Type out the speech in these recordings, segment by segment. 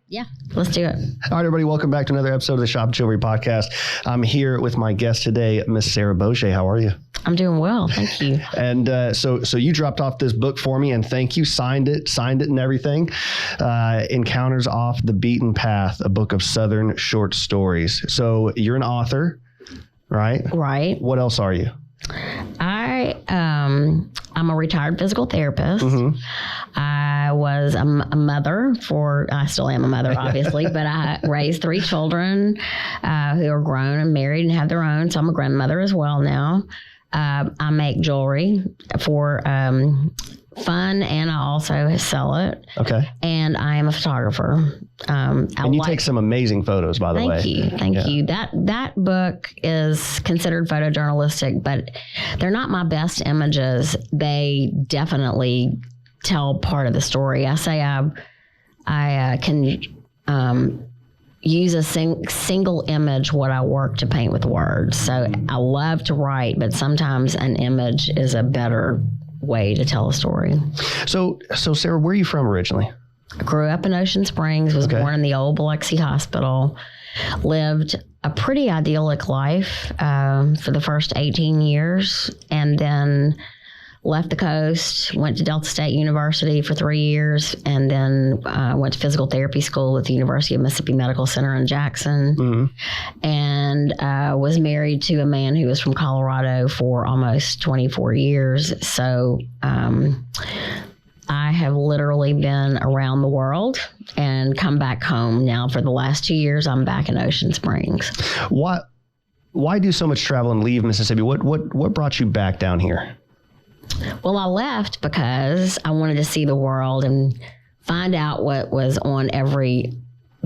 Yeah, let's do it. All right, everybody, welcome back to another episode of the Shop Chivalry podcast. I'm here with my guest today, Miss Sarah Beaugez. How are you? I'm doing well, thank you. And so you dropped off this book for me, and thank you. Signed it and everything. Encounters Off the Beaten Path, a book of Southern short stories. So you're an author, right? Right. What else are you? I'm a retired physical therapist. Mm-hmm. I was a mother I still am a mother, obviously, but I raised 3 children who are grown and married and have their own. So I'm a grandmother as well now. I make jewelry for fun, and I also sell it. Okay. And I am a photographer. And you take some amazing photos, by the way. Thank you. That book is considered photojournalistic, but they're not my best images. They definitely tell part of the story. I say I can use a single image what I work to paint with words. So I love to write, but sometimes an image is a better way to tell a story. So Sarah, where are you from originally? I grew up in Ocean Springs, was born in the old Biloxi Hospital, lived a pretty idyllic life for the first 18 years, and then left the coast, went to Delta State University for 3 years, and then went to physical therapy school at the University of Mississippi Medical Center in Jackson, and was married to a man who was from Colorado for almost 24 years. So I have literally been around the world and come back home now. For the last 2 years, I'm back in Ocean Springs. Why do so much travel and leave Mississippi? What brought you back down here? Well, I left because I wanted to see the world and find out what was on every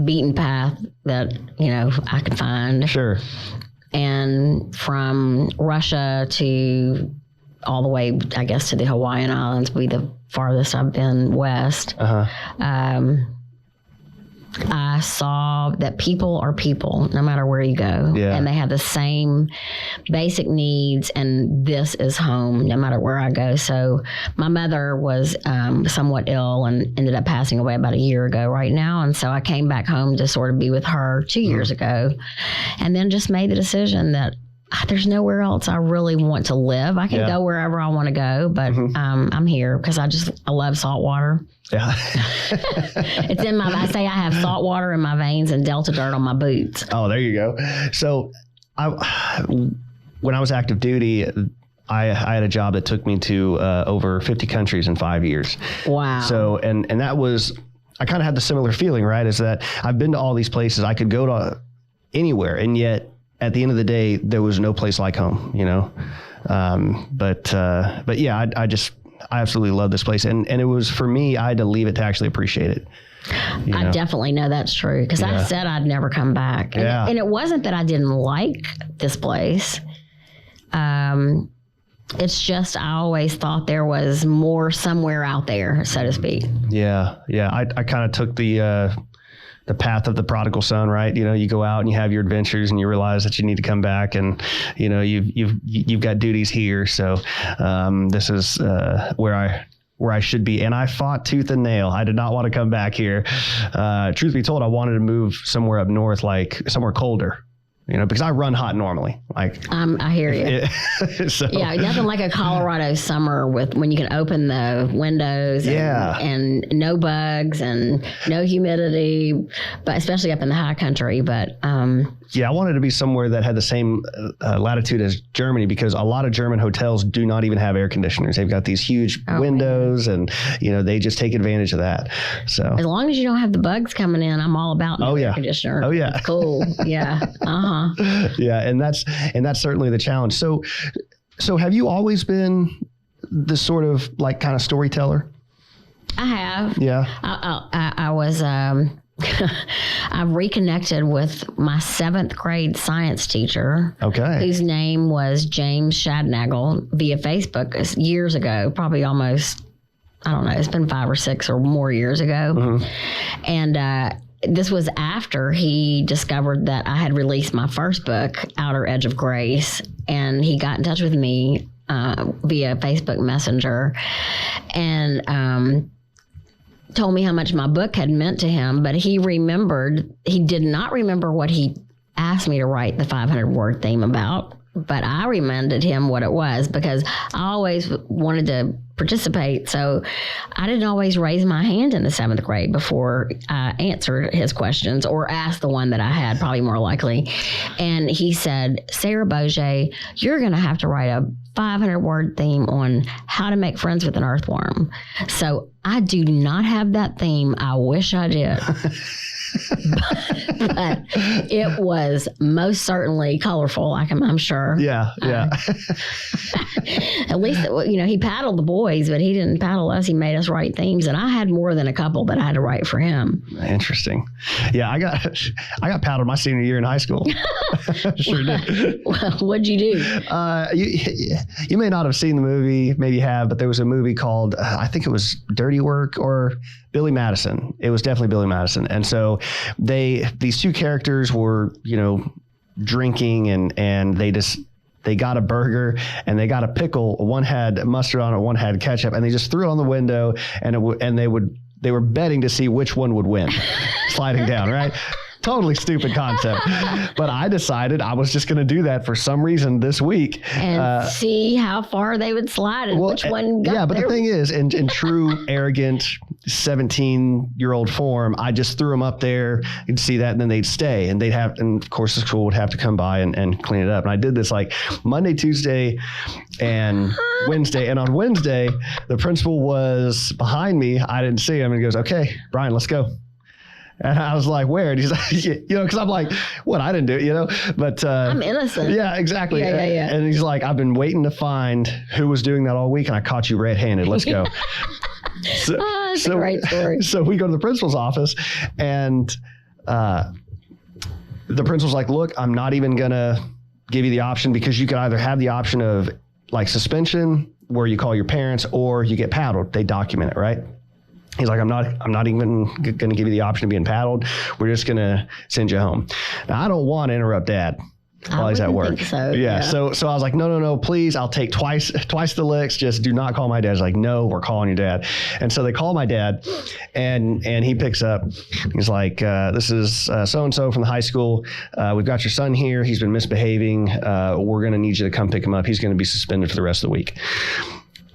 beaten path that, I could find. Sure. And from Russia to all the way, I guess, to the Hawaiian Islands would be the farthest I've been west. I saw that people are people, no matter where you go. Yeah. And they have the same basic needs, and this is home, no matter where I go. So my mother was somewhat ill and ended up passing away about a year ago right now. And so I came back home to sort of be with her 2 years ago, and then just made the decision that there's nowhere else I really want to live. I can go wherever I want to go, but I'm here because I love salt water. Yeah. It's in I say I have salt water in my veins and Delta dirt on my boots. Oh, there you go. So when I was active duty, I had a job that took me to over 50 countries in 5 years. Wow. So, and that was, I kind of had the similar feeling, right? Is that I've been to all these places. I could go to anywhere, and yet at the end of the day, there was no place like home, But yeah, I absolutely love this place. And it was, for me, I had to leave it to actually appreciate it. I definitely know that's true, because I said I'd never come back. And it wasn't that I didn't like this place. It's just I always thought there was more somewhere out there, so to speak. Yeah. I kind of took the path of the prodigal son, right? You go out and you have your adventures, and you realize that you need to come back, and you've got duties here. So this is where I should be. And I fought tooth and nail. I did not want to come back here. Truth be told, I wanted to move somewhere up north, like somewhere colder. Because I run hot normally. I hear you. So. Yeah, nothing like a Colorado summer when you can open the windows and no bugs and no humidity, but especially up in the high country. But I wanted to be somewhere that had the same latitude as Germany, because a lot of German hotels do not even have air conditioners. They've got these huge windows, and they just take advantage of that. So as long as you don't have the bugs coming in, I'm all about air conditioner. Oh yeah, it's cool. Yeah. Yeah, and that's certainly the challenge. So have you always been this sort of kind of storyteller? I have. Yeah. I was. I've reconnected with my 7th grade science teacher. Okay. Whose name was James Shadnagel via Facebook years ago, probably almost, I don't know, it's been 5 or 6 or more years ago. And this was after he discovered that I had released my first book, Outer Edge of Grace, and he got in touch with me via Facebook Messenger, and told me how much my book had meant to him, but he did not remember what he asked me to write the 500-word theme about. But I reminded him what it was because I always wanted to participate. So I didn't always raise my hand in the 7th grade before I answered his questions or asked the one that I had, probably more likely. And he said, Sarah Beaugez, you're going to have to write a 500-word theme on how to make friends with an earthworm. So I do not have that theme. I wish I did. but it was most certainly colorful, I'm sure. Yeah. At least, he paddled the boys, but he didn't paddle us. He made us write themes, and I had more than a couple that I had to write for him. Interesting. Yeah, I got paddled my senior year in high school. Sure did. Well, what'd you do? You may not have seen the movie, maybe you have, but there was a movie called, I think it was Dirty Work or Billy Madison. It was definitely Billy Madison. And so these two characters were, drinking and they got a burger and they got a pickle. One had mustard on it, one had ketchup, and they just threw it on the window and they were betting to see which one would win sliding down, right? Totally stupid concept. But I decided I was just going to do that for some reason this week. And see how far they would slide and which one got Yeah, but there. the thing is, in true arrogant 17-year-old form, I just threw them up there. You'd see that, and then they'd stay. And of course, the school would have to come by and clean it up. And I did this like Monday, Tuesday, and Wednesday. And on Wednesday, the principal was behind me. I didn't see him. And he goes, okay, Brian, let's go. And I was like, where? And he's like, because I'm like, what? I didn't do it, but I'm innocent. Yeah, exactly. Yeah. And he's like, I've been waiting to find who was doing that all week, and I caught you red-handed. Let's go. That's a great story. So we go to the principal's office, and the principal's like, look, I'm not even going to give you the option because you could either have the option of like suspension where you call your parents or you get paddled. They document it, right? He's like, I'm not even going to give you the option of being paddled. We're just going to send you home. Now, I don't want to interrupt Dad while he's at work. Think so. Yeah. So I was like, no, please. I'll take twice the licks. Just do not call my dad. He's like, no, we're calling your dad. And so they call my dad, and he picks up. He's like, this is so-and-so from the high school. We've got your son here. He's been misbehaving. We're going to need you to come pick him up. He's going to be suspended for the rest of the week.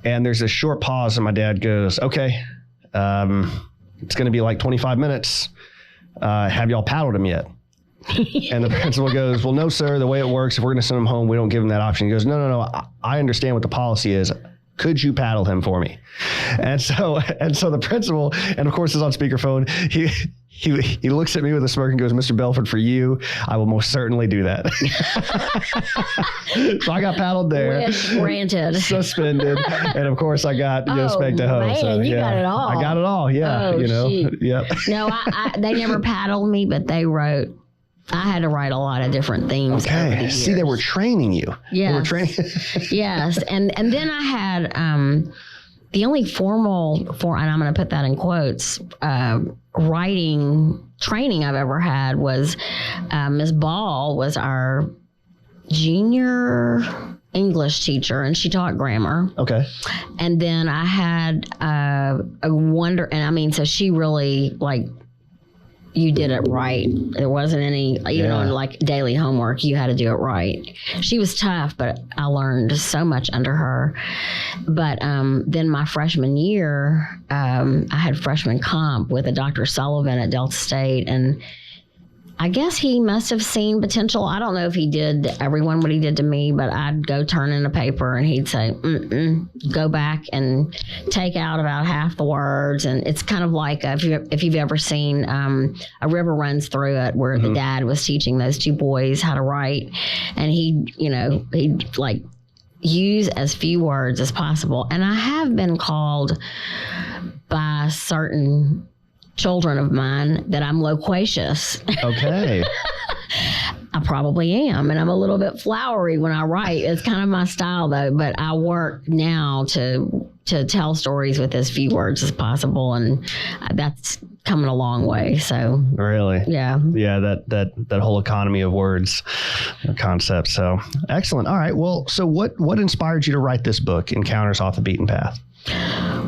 And there's a short pause, and my dad goes, okay. It's going to be like 25 minutes. Have y'all paddled him yet? And the principal goes, well, no, sir. The way it works, if we're going to send him home, we don't give him that option. He goes, no. I understand what the policy is. Could you paddle him for me? And so the principal, and of course is on speakerphone. He looks at me with a smirk and goes, Mr. Belford, for you, I will most certainly do that. So I got paddled there. Wish granted. Suspended. And of course I got spanked at home. Man, so you got it all. I got it all. Yeah. Shoot. Yep. No, they never paddled me, but they wrote. I had to write a lot of different themes. Okay. Over the years. See, they were training you. Yes. They were training. Yes. And then I had the only formal, and I'm going to put that in quotes, writing training I've ever had was Ms. Ball was our junior English teacher, and she taught grammar. Okay. And then I had so she really you did it right. There wasn't any, like daily homework. You had to do it right. She was tough, but I learned so much under her. But then my freshman year, I had freshman comp with a Dr. Sullivan at Delta State, and I guess he must have seen potential. I don't know if he did to everyone what he did to me, but I'd go turn in a paper and he'd say, go back and take out about half the words. And it's kind of like if you've ever seen A River Runs Through It, where the dad was teaching those two boys how to write. And he'd use as few words as possible. And I have been called by certain children of mine that I'm loquacious. Okay. I probably am. And I'm a little bit flowery when I write. It's kind of my style though, but I work now to tell stories with as few words as possible. And that's coming a long way. So really? Yeah. Yeah. That whole economy of words concept. So excellent. All right. Well, so what inspired you to write this book, Encounters Off the Beaten Path?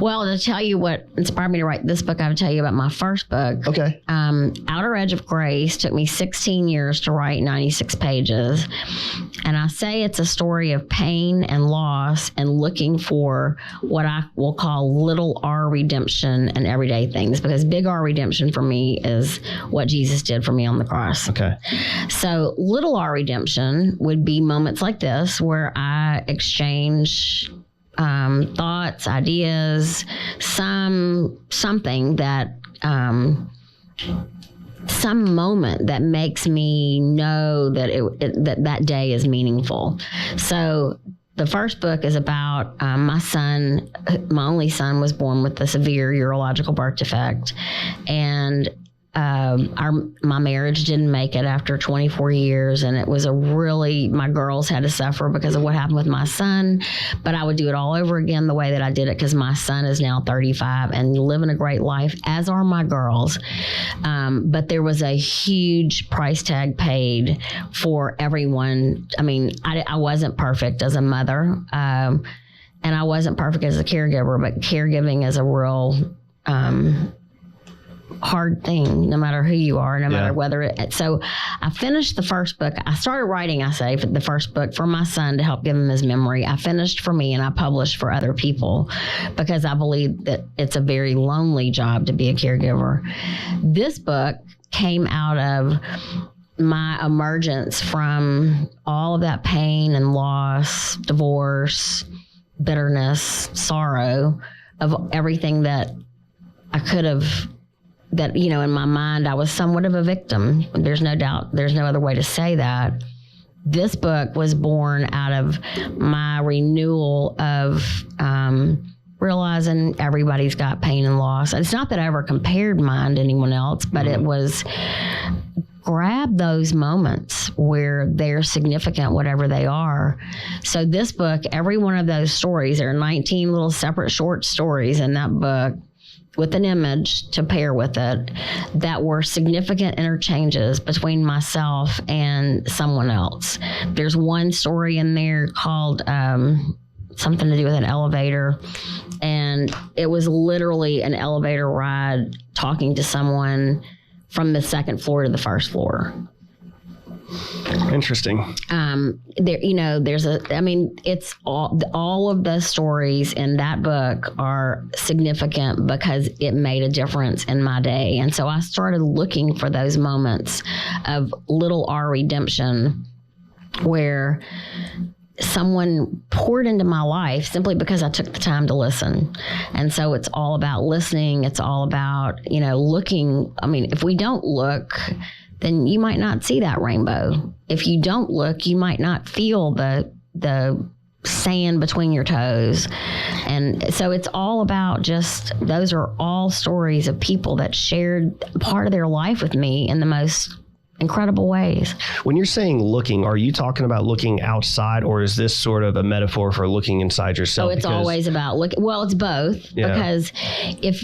Well, to tell you what inspired me to write this book, I would tell you about my first book. Okay. Outer Edge of Grace took me 16 years to write, 96 pages. And I say it's a story of pain and loss and looking for what I will call little R redemption in everyday things, because big R redemption for me is what Jesus did for me on the cross. Okay. So little R redemption would be moments like this where I exchange thoughts, ideas, something that, some moment that makes me know that that day is meaningful. So the first book is about my son. My only son was born with a severe urological birth defect, and my marriage didn't make it after 24 years. And it was my girls had to suffer because of what happened with my son, but I would do it all over again the way that I did it, because my son is now 35 and living a great life, as are my girls. But there was a huge price tag paid for everyone. I mean, I wasn't perfect as a mother, and I wasn't perfect as a caregiver, but caregiving is a real, hard thing, no matter who you are, no matter whether so I finished the first book. I started writing, the first book for my son to help give him his memory. I finished for me and I published for other people because I believe that it's a very lonely job to be a caregiver. This book came out of my emergence from all of that pain and loss, divorce, bitterness, sorrow, of everything that I could have, that, in my mind, I was somewhat of a victim. There's no doubt. There's no other way to say that. This book was born out of my renewal of realizing everybody's got pain and loss. It's not that I ever compared mine to anyone else, but it was grab those moments where they're significant, whatever they are. So this book, every one of those stories, there are 19 little separate short stories in that book, with an image to pair with it, that were significant interchanges between myself and someone else. There's one story in there called something to do with an elevator, and it was literally an elevator ride talking to someone from the second floor to the first floor. Interesting. It's all of the stories in that book are significant because it made a difference in my day. And so I started looking for those moments of little R redemption where someone poured into my life simply because I took the time to listen. And so it's all about listening. It's all about, looking. I mean, if we don't look, then you might not see that rainbow. If you don't look, you might not feel the sand between your toes. And so it's all about those are all stories of people that shared part of their life with me in the most incredible ways. When you're saying looking, are you talking about looking outside, or is this sort of a metaphor for looking inside yourself? Oh, it's always about looking. Well, it's both, because if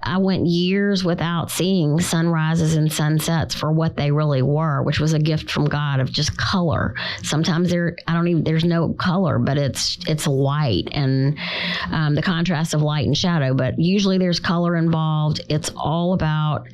I went years without seeing sunrises and sunsets for what they really were, which was a gift from God of just color. Sometimes there's no color, but it's light and the contrast of light and shadow, but usually there's color involved. It's all about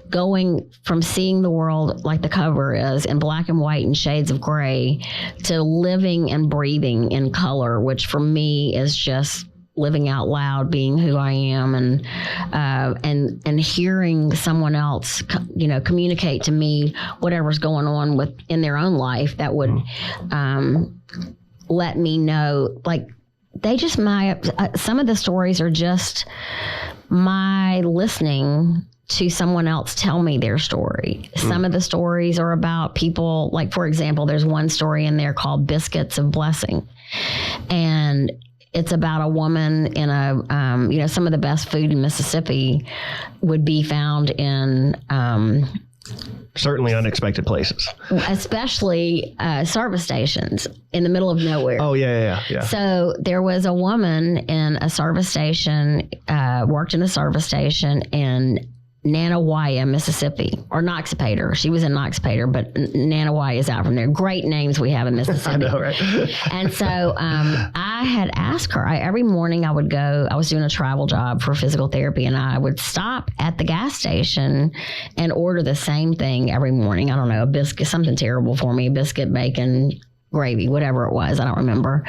going from seeing the world like the cover is in black and white and shades of gray to living and breathing in color, which for me is just living out loud, being who I am, and hearing someone else, communicate to me whatever's going on in their own life that would let me know, like, some of the stories are just my listening to someone else tell me their story. Some of the stories are about people, like, for example, there's one story in there called Biscuits of Blessing. And it's about a woman in some of the best food in Mississippi would be found in certainly unexpected places, especially service stations in the middle of nowhere. Oh, yeah. So there was a woman in a service station, worked in a service station in Nanawaya, Mississippi, or Noxapater. She was in Noxapater, but Nanawaya is out from there. Great names we have in Mississippi. I know, right? And so I I had asked her, every morning I was doing a travel job for physical therapy, and I would stop at the gas station and order the same thing every morning. I don't know, a biscuit, something terrible for me, a biscuit, bacon, gravy, whatever it was. I don't remember.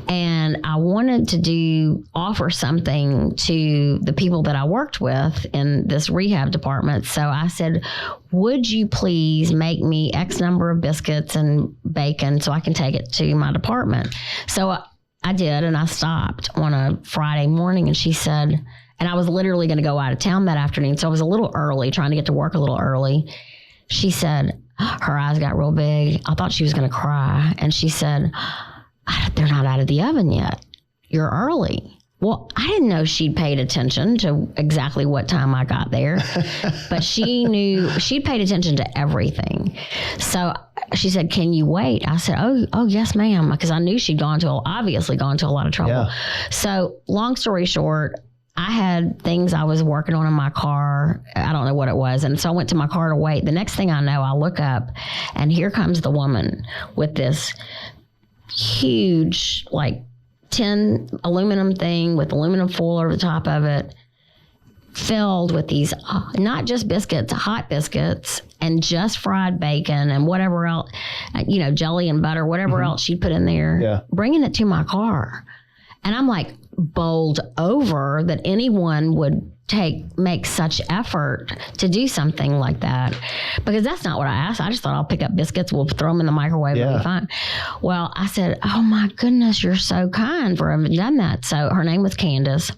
And I wanted to offer something to the people that I worked with in this rehab department. So I said, would you please make me X number of biscuits and bacon so I can take it to my department? So I did, and I stopped on a Friday morning, and she said, and I was literally going to go out of town that afternoon. So I was a little early, trying to get to work a little early. She said, her eyes got real big. I thought she was going to cry. And she said, they're not out of the oven yet. You're early. Well, I didn't know she'd paid attention to exactly what time I got there, but she knew she'd paid attention to everything. So she said, can you wait? I said, oh, yes, ma'am. Because I knew she'd obviously gone to a lot of trouble. Yeah. So long story short, I had things I was working on in my car. I don't know what it was. And so I went to my car to wait. The next thing I know, I look up, and here comes the woman with this huge, like, tin aluminum thing with aluminum foil over the top of it, filled with these, not just biscuits, hot biscuits, and just fried bacon and whatever else, jelly and butter, whatever else she put in there, bringing it to my car. And I'm like, bowled over that anyone would make such effort to do something like that, because that's not what I asked. I just thought, I'll pick up biscuits, we'll throw them in the microwave, it'll be fine. Well, I said, oh my goodness, you're so kind for having done that. So her name was Candace.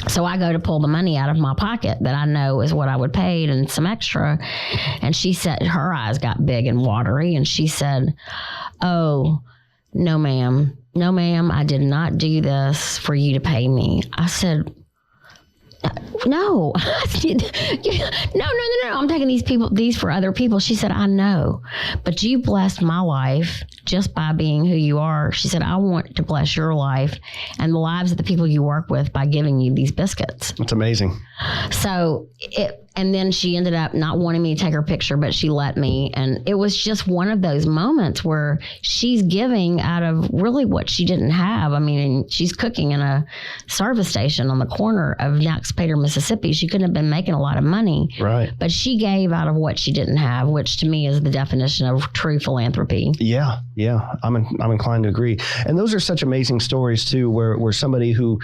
So I go to pull the money out of my pocket that I know is what I would pay and some extra. And she said, her eyes got big and watery, and she said, oh, no, ma'am. No, ma'am, I did not do this for you to pay me. I said, no. No. I'm taking these for other people. She said, I know, but you blessed my life just by being who you are. She said, I want to bless your life and the lives of the people you work with by giving you these biscuits. That's amazing. So and then she ended up not wanting me to take her picture, but she let me. And it was just one of those moments where she's giving out of really what she didn't have. I mean, she's cooking in a service station on the corner of Naxpater, Mississippi. She couldn't have been making a lot of money. Right. But she gave out of what she didn't have, which to me is the definition of true philanthropy. Yeah. I'm inclined to agree. And those are such amazing stories too, where somebody who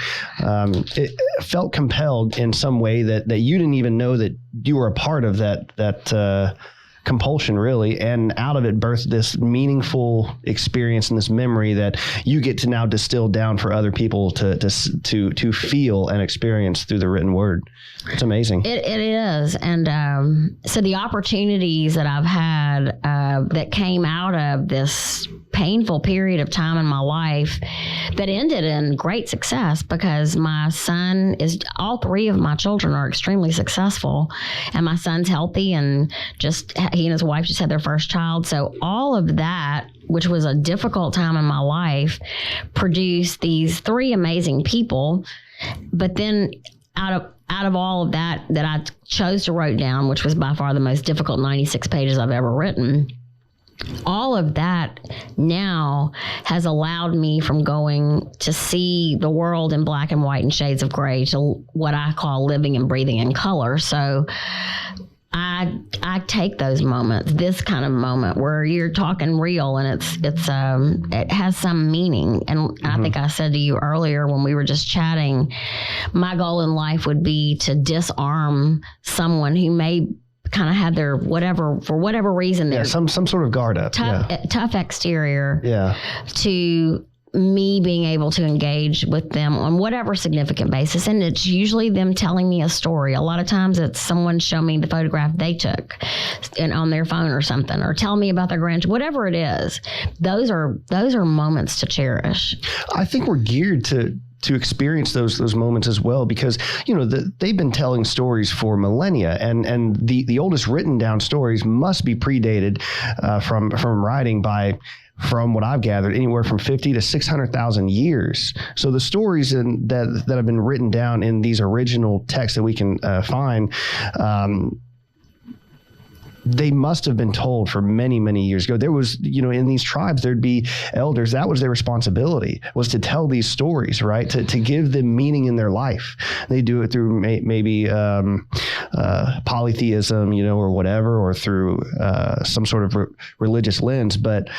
felt compelled in some way that you didn't even know that you were a part of that compulsion, really, and out of it birthed this meaningful experience and this memory that you get to now distill down for other people to feel and experience through the written word. It's amazing. It is. And so the opportunities that I've had that came out of this painful period of time in my life that ended in great success, because all three of my children are extremely successful, and my son's healthy, and he and his wife just had their first child. So all of that, which was a difficult time in my life, produced these three amazing people. But then out of all of that I chose to write down, which was by far the most difficult 96 pages I've ever written, all of that now has allowed me from going to see the world in black and white and shades of gray to what I call living and breathing in color. So I take those moments, this kind of moment where you're talking real, and it has some meaning. And I think I said to you earlier when we were just chatting, my goal in life would be to disarm someone who may kind of have their for whatever reason, some sort of guard up, tough exterior, to me being able to engage with them on whatever significant basis. And it's usually them telling me a story. A lot of times it's someone showing me the photograph they took on their phone or something, or tell me about their grandchildren, whatever it is. Those are moments to cherish. I think we're geared to experience those moments as well, because they've been telling stories for millennia, and the oldest written down stories must be predated from writing by, from what I've gathered, anywhere from 50 to 600,000 years. So the stories that have been written down in these original texts that we can find, they must have been told for many, many years ago. There was, in these tribes, there'd be elders. That was their responsibility, was to tell these stories, right? To give them meaning in their life. They do it through maybe polytheism, or whatever, or through some sort of religious lens. But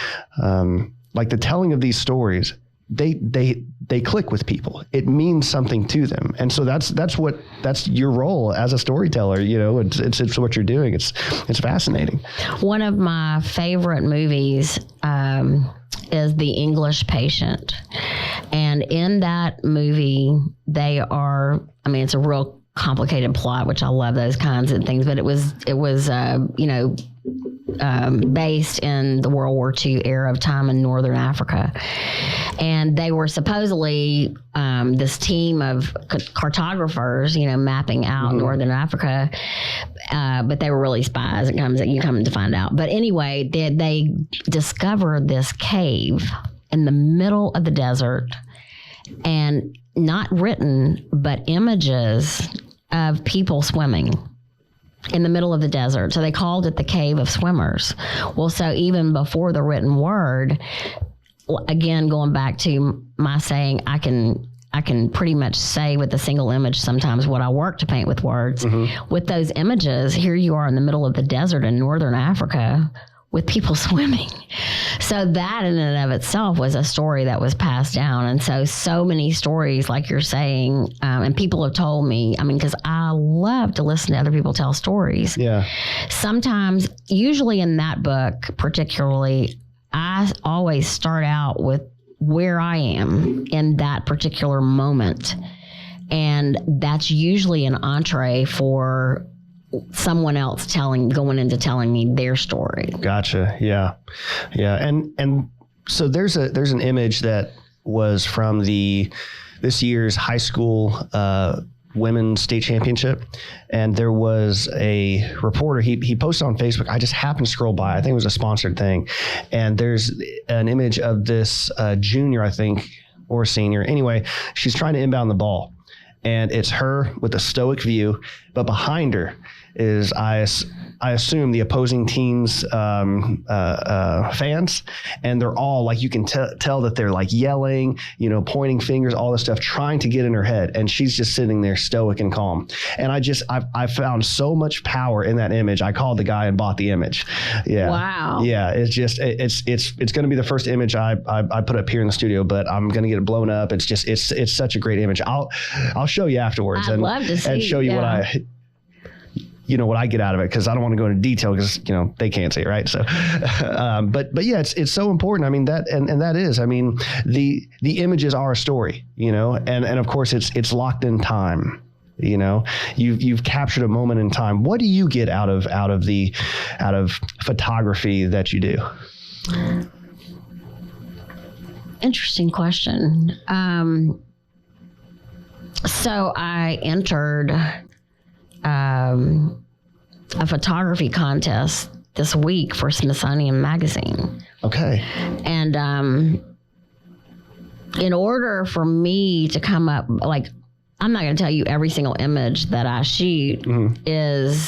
like the telling of these stories, they click with people. It means something to them. And so that's your role as a storyteller. It's what you're doing. It's fascinating. One of my favorite movies is The English Patient. And in that movie, it's a real complicated plot, which I love those kinds of things, but it was based in the World War II era of time in Northern Africa. And they were supposedly this team of cartographers, mapping out Northern Africa, but they were really spies. You come to find out. But anyway, they discovered this cave in the middle of the desert, and not written, but images of people swimming in the middle of the desert. So they called it the Cave of Swimmers. Well, so even before the written word, again, going back to my saying, I can pretty much say with a single image sometimes what I work to paint with words. With those images, here you are in the middle of the desert in Northern Africa with people swimming. So that in and of itself was a story that was passed down. And so many stories, like you're saying, and people have told me, because I love to listen to other people tell stories. Yeah. Sometimes, usually in that book particularly, I always start out with where I am in that particular moment. And that's usually an entree for someone else going into telling me their story. Gotcha. Yeah. And so there's an image that was from this year's high school women's state championship, and there was a reporter. He posted on Facebook. I just happened to scroll by. I think it was a sponsored thing, and there's an image of this junior, I think, or senior. Anyway, she's trying to inbound the ball, and it's her with a stoic view, but behind her is I assume the opposing team's fans, and they're all like, you can tell that they're like yelling, pointing fingers, all this stuff, trying to get in her head, and she's just sitting there stoic and calm. And I found so much power in that image. I called the guy and bought the image. Yeah. Wow. Yeah. It's just it's going to be the first image I put up here in the studio, but I'm going to get it blown up. It's just it's such a great image. I'll show you afterwards. I'd love to see, and show you what I get out of it, because I don't want to go into detail because they can't see it, right? So, but yeah, it's so important. That is the images are a story, and of course it's locked in time. You've captured a moment in time. What do you get out of photography that you do? Interesting question. So I entered a photography contest this week for Smithsonian Magazine. Okay. And in order for me to come up, I'm not going to tell you every single image that I shoot is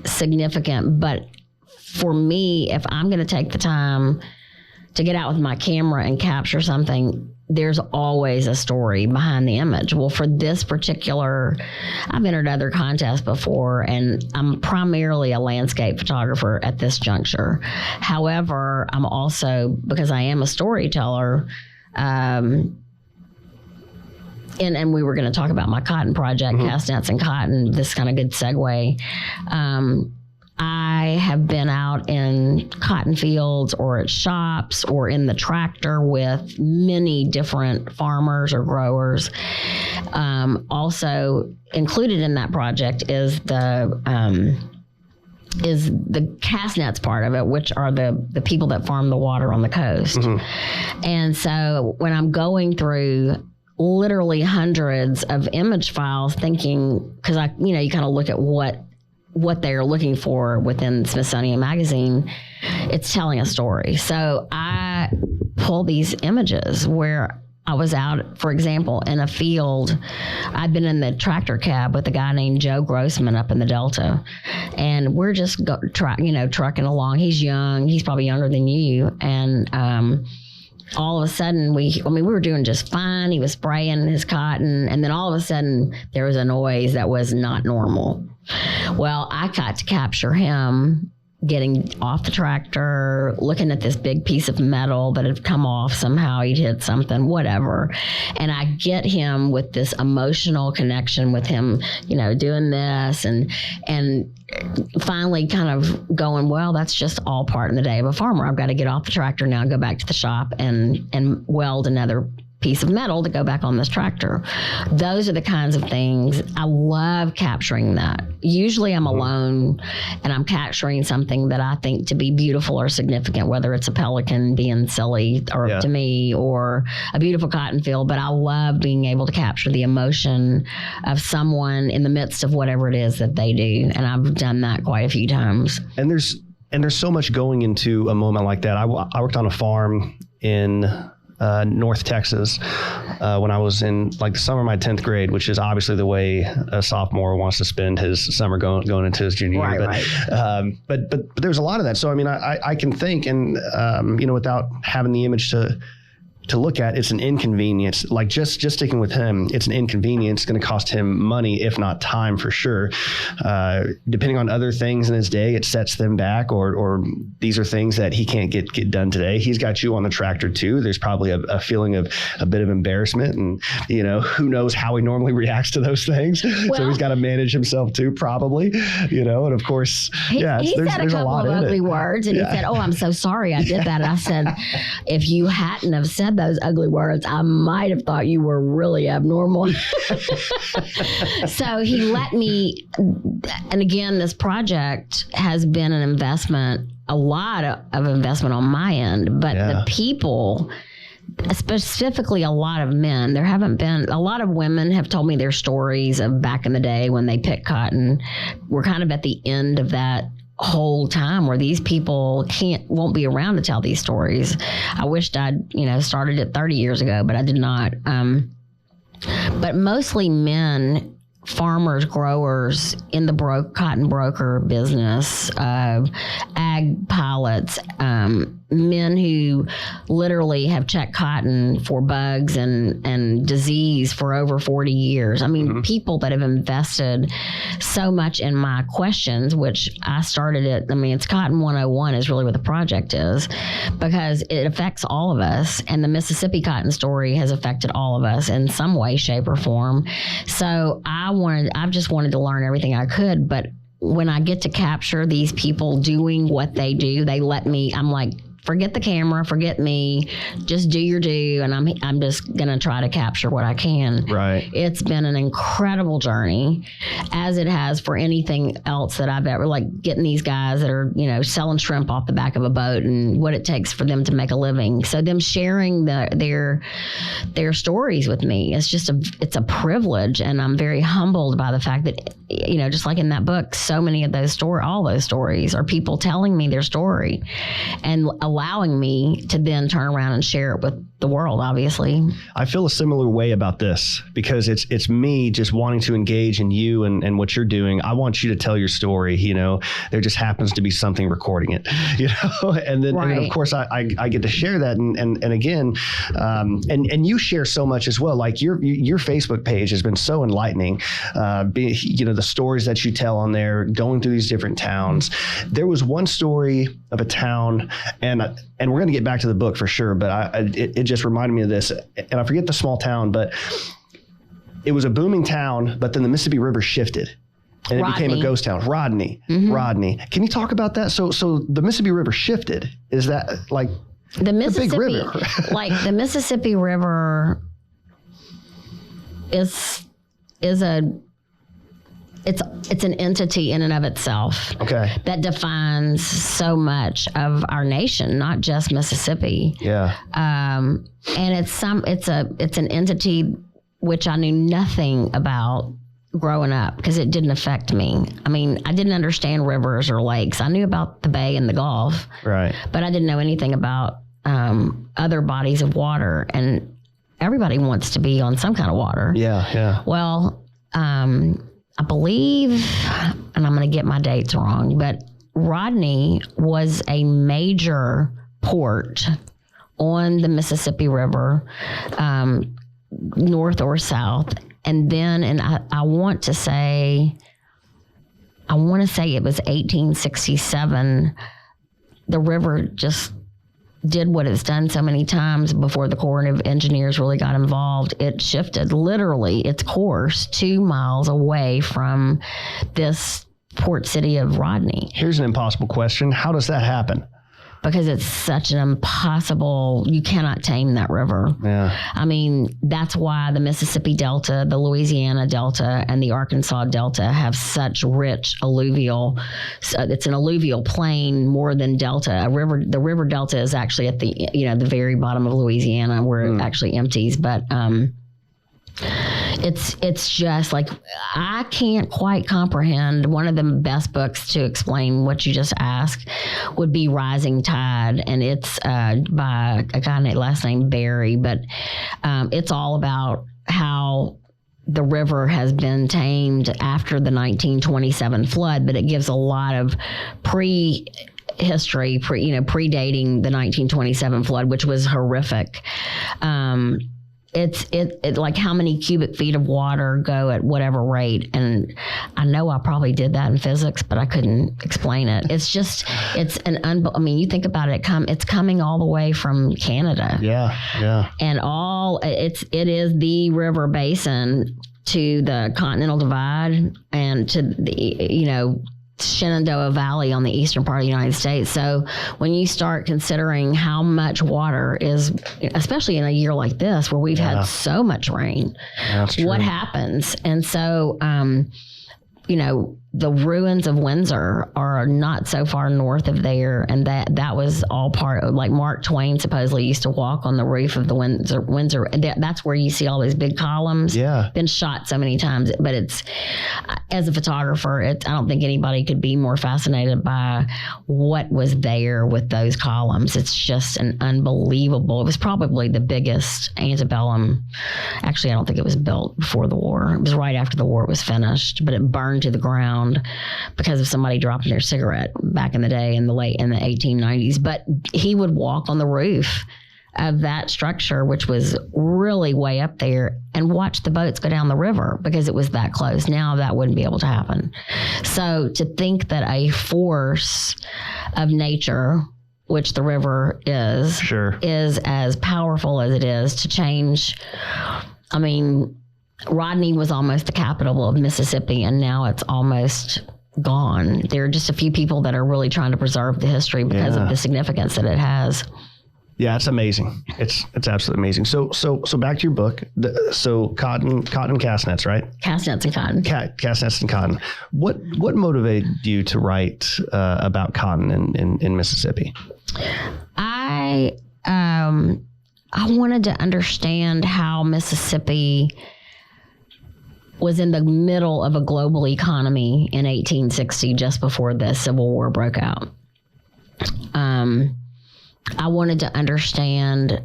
significant, but for me, if I'm going to take the time to get out with my camera and capture something, there's always a story behind the image. Well, for this particular, I've entered other contests before, and I'm primarily a landscape photographer at this juncture. However, I'm also, because I am a storyteller, and we were going to talk about my cotton project, Cast Nets and Cotton, this kind of good segue. I have been out in cotton fields or at shops or in the tractor with many different farmers or growers. Also included in that project is the cast nets part of it, which are the people that farm the water on the coast. And so when I'm going through literally hundreds of image files, thinking, because you kind of look at what they're looking for within Smithsonian Magazine, it's telling a story. So I pull these images where I was out, for example, in a field. I'd been in the tractor cab with a guy named Joe Grossman up in the Delta, and we're just trucking along. He's young. He's probably younger than you, and all of a sudden, we were doing just fine. He was spraying his cotton, and then all of a sudden, there was a noise that was not normal. Well, I got to capture him getting off the tractor, looking at this big piece of metal that had come off somehow. He'd hit something, whatever. And I get him with this emotional connection with him, doing this and finally kind of going, well, that's just all part in the day of a farmer. I've got to get off the tractor now, go back to the shop and weld another piece of metal to go back on this tractor. Those are the kinds of things I love capturing. That usually I'm alone and I'm capturing something that I think to be beautiful or significant, whether it's a pelican being silly or to me, or a beautiful cotton field. But I love being able to capture the emotion of someone in the midst of whatever it is that they do, and I've done that quite a few times. And there's so much going into a moment like that. I worked on a farm in North Texas when I was in the summer of my 10th grade, which is obviously the way a sophomore wants to spend his summer going into his junior year. But there's a lot of that. So, I mean, I can think and, without having the image to look at, it's an inconvenience. Like just sticking with him, it's an inconvenience. It's going to cost him money, if not time, for sure. Depending on other things in his day, it sets them back, or these are things that he can't get done today. He's got you on the tractor too. There's probably a feeling of a bit of embarrassment, and who knows how he normally reacts to those things. Well, so he's got to manage himself too, probably. And of course, he said a couple of ugly words, and he said, "Oh, I'm so sorry, I did that." And I said, "If you hadn't have said those ugly words, I might have thought you were really abnormal." So he let me, and again, this project has been an investment, a lot of investment on my end, but the people, specifically a lot of men, there haven't been, a lot of women have told me their stories of back in the day when they picked cotton. We're kind of at the end of that whole time where these people won't be around to tell these stories. I wished I'd, started it 30 years ago, but I did not. But mostly men, farmers, growers in the cotton broker business, ag pilots, men who literally have checked cotton for bugs and disease for over 40 years. I mean, people that have invested so much in my questions, which I started it. I mean, it's Cotton 101 is really what the project is, because it affects all of us. And the Mississippi cotton story has affected all of us in some way, shape, or form. So I've just wanted to learn everything I could. But when I get to capture these people doing what they do, they let me, I'm like, forget the camera, forget me, just do your do, and I'm just gonna try to capture what I can. Right. It's been an incredible journey, as it has for anything else that I've ever, like getting these guys that are, selling shrimp off the back of a boat and what it takes for them to make a living. So them sharing their stories with me, it's a privilege, and I'm very humbled by the fact that, just like in that book, so many of those all those stories are people telling me their story and allowing me to then turn around and share it with the world, obviously. I feel a similar way about this, because it's me just wanting to engage in you and what you're doing. I want you to tell your story. There just happens to be something recording it, and then of course I get to share that. And again, and you share so much as well. Like your Facebook page has been so enlightening. The stories that you tell on there, going through these different towns. There was one story of a town, and we're going to get back to the book for sure, but it just reminded me of this, and I forget the small town, but it was a booming town, but then the Mississippi River shifted and it became a ghost town. Rodney. Can you talk about that? So the Mississippi River shifted. Is that like the Mississippi, big river? Like the Mississippi River is it's an entity in and of itself. Okay. That defines so much of our nation, not just Mississippi. Yeah. And it's an entity which I knew nothing about growing up, because it didn't affect me. I mean, I didn't understand rivers or lakes. I knew about the bay and the Gulf. Right. But I didn't know anything about other bodies of water. And everybody wants to be on some kind of water. Yeah. Well, I believe, and I'm going to get my dates wrong, but Rodney was a major port on the Mississippi River, north or south. And then, I want to say it was 1867, the river just did what it's done so many times before the Corps of Engineers really got involved. It shifted literally its course 2 miles away from this port city of Rodney. Here's an impossible question. How does that happen? Because it's such an impossible, you cannot tame that river. Yeah. I mean, that's why the Mississippi Delta, the Louisiana Delta, and the Arkansas Delta have such rich alluvial, it's an alluvial plain more than delta. The river delta is actually at the, the very bottom of Louisiana where it actually empties. But, it's just like, I can't quite comprehend. One of the best books to explain what you just asked would be Rising Tide, and it's by a guy named last name Barry, but it's all about how the river has been tamed after the 1927 flood, but it gives a lot of predating the 1927 flood, which was horrific. It's like how many cubic feet of water go at whatever rate. And I know I probably did that in physics, but I couldn't explain it. It's just, I mean, you think about it, it's coming all the way from Canada. Yeah. And it is the river basin to the Continental Divide and to the, Shenandoah Valley on the eastern part of the United States. So when you start considering how much water is, especially in a year like this where we've had so much rain, what happens? And so, the ruins of Windsor are not so far north of there. And that was all part of, like, Mark Twain supposedly used to walk on the roof of the Windsor. That's where you see all these big columns. Yeah. Been shot so many times. But it's, as a photographer, I don't think anybody could be more fascinated by what was there with those columns. It's just an unbelievable, it was probably the biggest antebellum. Actually, I don't think it was built before the war. It was right after the war was finished, but it burned to the ground because of somebody dropping their cigarette back in the day in the 1890s. But he would walk on the roof of that structure, which was really way up there, and watch the boats go down the river because it was that close. Now that wouldn't be able to happen. So to think that a force of nature, which the river is as powerful as it is to change. I mean, Rodney was almost the capital of Mississippi, and now it's almost gone. There are just a few people that are really trying to preserve the history because of the significance that it has. Yeah, it's amazing. It's absolutely amazing. So back to your book. So cotton cast nets, right? Cast nets and cotton. Cast nets and cotton. What motivated you to write about cotton in Mississippi? I wanted to understand how Mississippi was in the middle of a global economy in 1860, just before the Civil War broke out. I wanted to understand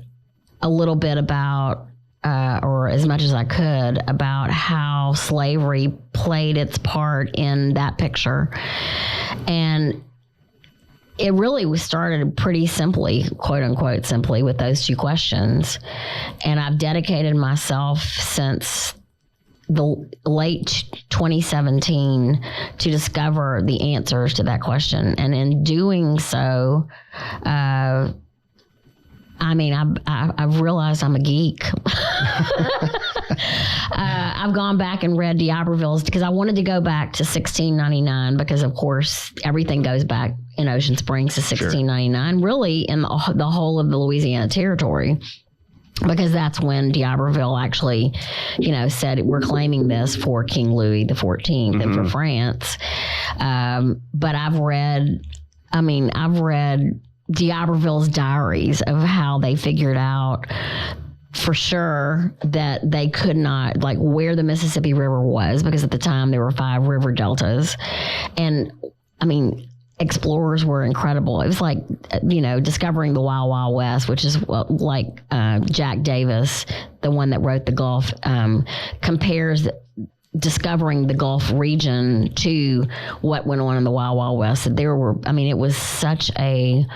a little bit about, or as much as I could, about how slavery played its part in that picture. And it really was started pretty simply, quote unquote, simply with those two questions. And I've dedicated myself since the late 2017 to discover the answers to that question. And in doing so, I've realized I'm a geek. I've gone back and read D'Iberville's because I wanted to go back to 1699 because, of course, everything goes back in Ocean Springs to 1699, really in the whole of the Louisiana Territory. Because that's when D'Iberville actually, said we're claiming this for King Louis XIV and for France. But I've read D'Iberville's diaries of how they figured out for sure that they could not, like, where the Mississippi River was, because at the time there were 5 river deltas. And explorers were incredible. It was like, discovering the Wild Wild West, which is like Jack Davis, the one that wrote The Gulf, compares discovering the Gulf region to what went on in the Wild Wild West. It was such I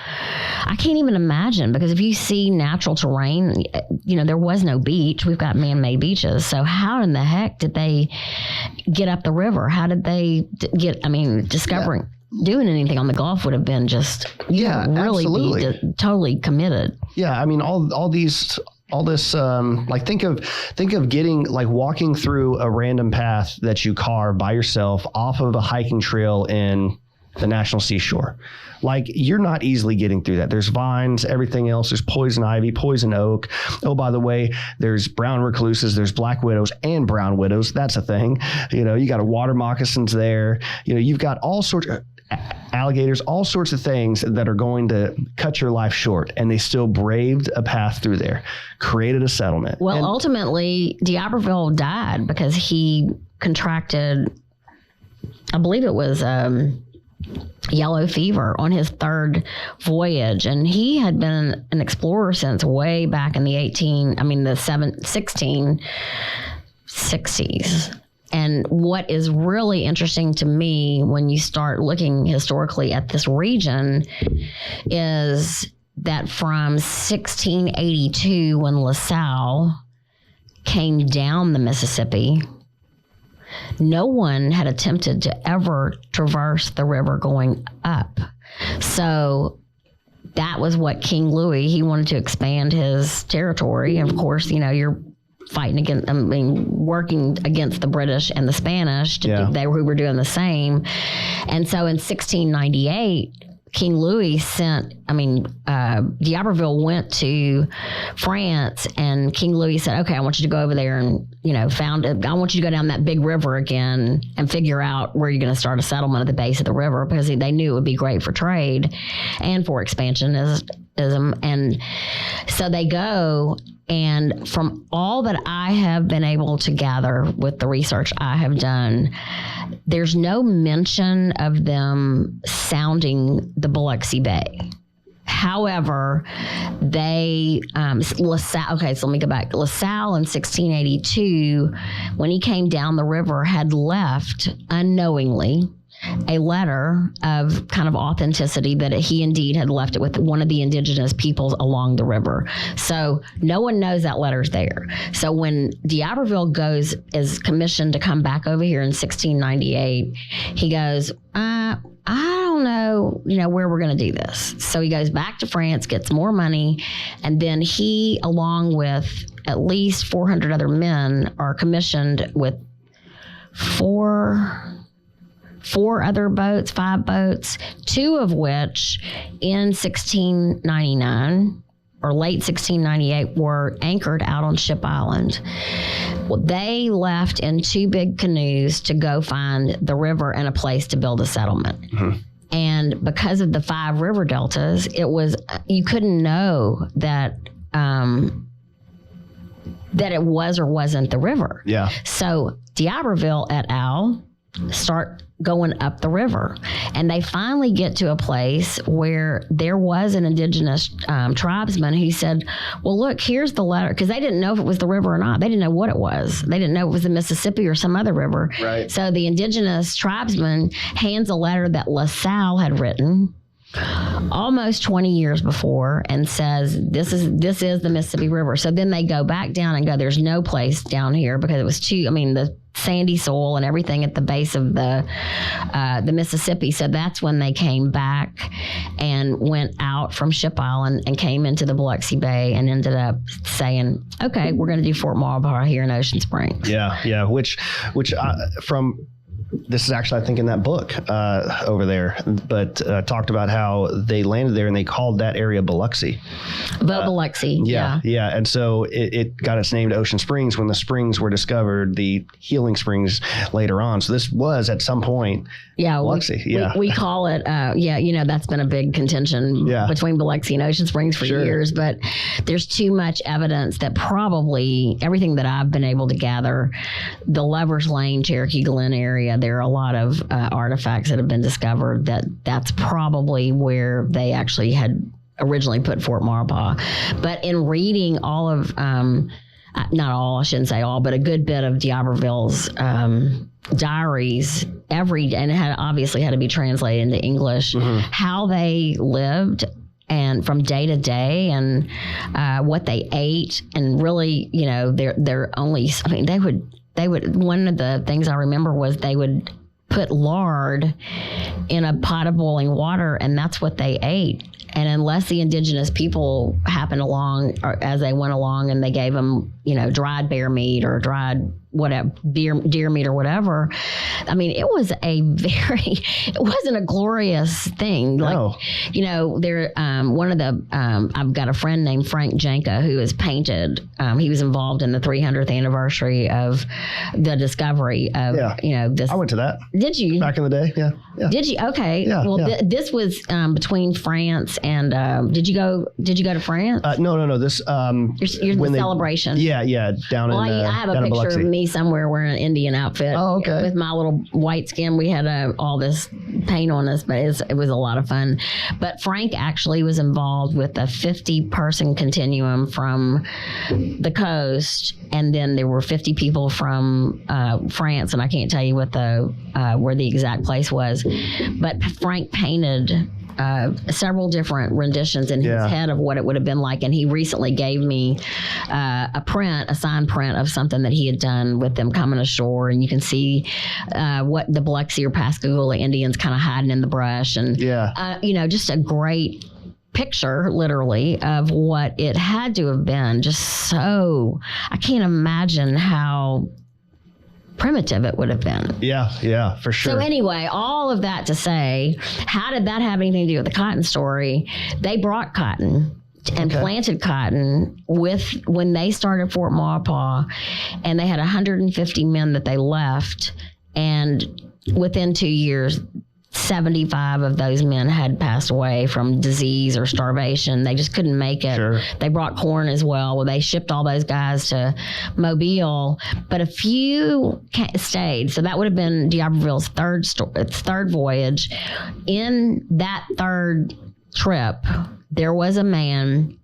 can't even imagine, because if you see natural terrain, there was no beach. We've got man-made beaches. So how in the heck did they get up the river? How did they discovering... Yeah. Doing anything on the Gulf would have been just really be totally committed. Yeah, all this think of getting, like, walking through a random path that you carve by yourself off of a hiking trail in the National Seashore. Like, you're not easily getting through that. There's vines, everything else. There's poison ivy, poison oak. Oh, by the way, there's brown recluses, there's black widows and brown widows. That's a thing. You got water moccasins there. You've got all sorts of alligators, all sorts of things that are going to cut your life short. And they still braved a path through there, created a settlement. Well, ultimately, D'Iberville died because he contracted, I believe it was yellow fever on his third voyage. And he had been an explorer since way back in the 1660s. And what is really interesting to me when you start looking historically at this region is that from 1682, when LaSalle came down the Mississippi, no one had attempted to ever traverse the river going up. So that was what King Louis, he wanted to expand his territory. And of course, you're fighting against, working against the British and the Spanish. Who were doing the same. And so in 1698, King Louis D'Iberville went to France, and King Louis said, okay, I want you to go over there and, I want you to go down that big river again and figure out where you're going to start a settlement at the base of the river, because they knew it would be great for trade and for expansionism. And so they go. And from all that I have been able to gather with the research I have done, there's no mention of them sounding the Biloxi Bay. However, LaSalle, okay, so let me go back. LaSalle in 1682, when he came down the river, had left unknowingly a letter of kind of authenticity that he indeed had left it with one of the indigenous peoples along the river. So no one knows that letter's there. So when D'Iberville is commissioned to come back over here in 1698, he goes, I don't know, where we're going to do this. So he goes back to France, gets more money, and then he, along with at least 400 other men, are commissioned with five boats, two of which in 1699 or late 1698 were anchored out on Ship Island. Well, they left in two big canoes to go find the river and a place to build a settlement. Mm-hmm. And because of the 5 river deltas, you couldn't know that it was or wasn't the river. Yeah. So D'Iberville et al. Start going up the river, and they finally get to a place where there was an indigenous tribesman who said, well, look, here's the letter, because they didn't know if it was the river or not. They didn't know what it was. They didn't know it was the Mississippi or some other river. Right. So the indigenous tribesman hands a letter that LaSalle had written almost 20 years before and says, this is the Mississippi River. So then they go back down and go, there's no place down here, because it was the sandy soil and everything at the base of the Mississippi. So that's when they came back and went out from Ship Island and came into the Biloxi Bay and ended up saying, okay, we're going to do Fort Marlborough here in Ocean Springs. Yeah. Which this is actually, I think, in that book over there, but talked about how they landed there and they called that area Biloxi. Biloxi. Yeah. And so it got its name to Ocean Springs when the springs were discovered, the healing springs later on. So this was at some point Biloxi. We call it, that's been a big contention between Biloxi and Ocean Springs for years, but there's too much evidence that probably everything that I've been able to gather, the Lover's Lane, Cherokee Glen area, area, there are a lot of artifacts that have been discovered that's probably where they actually had originally put Fort Maurepas. But in reading all of, not all, I shouldn't say all, but a good bit of D'Iberville's diaries, and it obviously had to be translated into English, how they lived and from day to day, and what they ate, and really, they're only, I mean, they would, one of the things I remember was they would put lard in a pot of boiling water, and that's what they ate. And unless the indigenous people happened along, or as they went along, and they gave them, dried bear meat or dried whatever, deer meat or whatever, I mean, it wasn't a glorious thing. No. One of the, I've got a friend named Frank Janka who has painted, he was involved in the 300th anniversary of the discovery of, this. I went to that. Did you? Back in the day, yeah. Did you? Okay. Yeah, well, yeah. This was between France and, did you go to France? No. This, you're the celebration. Yeah. Down in I have a down in picture of Biloxi. me somewhere wearing an Indian outfit. Oh, okay. With my little white skin. We had all this paint on us, but it was a lot of fun. But Frank actually was involved with a 50-person continuum from the coast, and then there were 50 people from France, and I can't tell you what where the exact place was. But Frank painted several different renditions in his head of what it would have been like, and he recently gave me a signed print of something that he had done with them coming ashore, and you can see what the Biloxi or Pascagoula Indians kind of hiding in the brush, and just a great picture, literally, of what it had to have been. I can't imagine how primitive it would have been. Yeah, for sure. So anyway, all of that to say, how did that have anything to do with the cotton story? They brought cotton and planted cotton when they started Fort Maurepas, and they had 150 men that they left, and within 2 years, 75 of those men had passed away from disease or starvation. They just couldn't make it. Sure. They brought corn as well. Well, they shipped all those guys to Mobile, but a few stayed. So that would have been D'Iberville's third voyage. In that third trip, there was a man,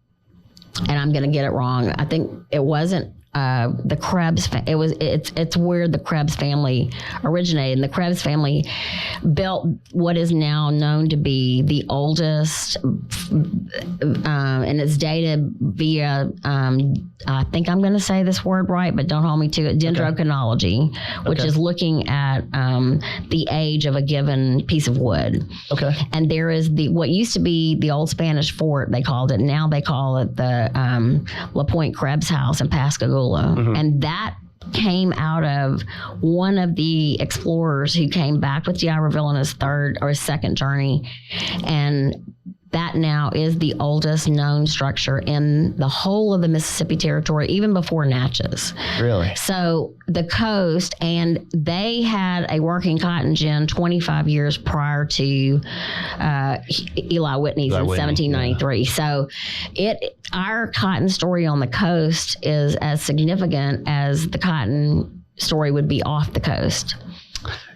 and I'm going to get it wrong. I think it wasn't the Krebs. It's where the Krebs family originated, and the Krebs family built what is now known to be the oldest, and it's dated via, I think I'm going to say this word right, but don't hold me to it, dendrochronology, which is looking at the age of a given piece of wood. Okay. And there is what used to be the old Spanish fort, they called it. Now they call it the La Pointe Krebs house in Pascagoula. Mm-hmm. And that came out of one of the explorers who came back with D'Iberville on his second journey. And that now is the oldest known structure in the whole of the Mississippi Territory, even before Natchez. Really? So the coast, and they had a working cotton gin 25 years prior to Eli Whitney's in 1793. Yeah. So our cotton story on the coast is as significant as the cotton story would be off the coast.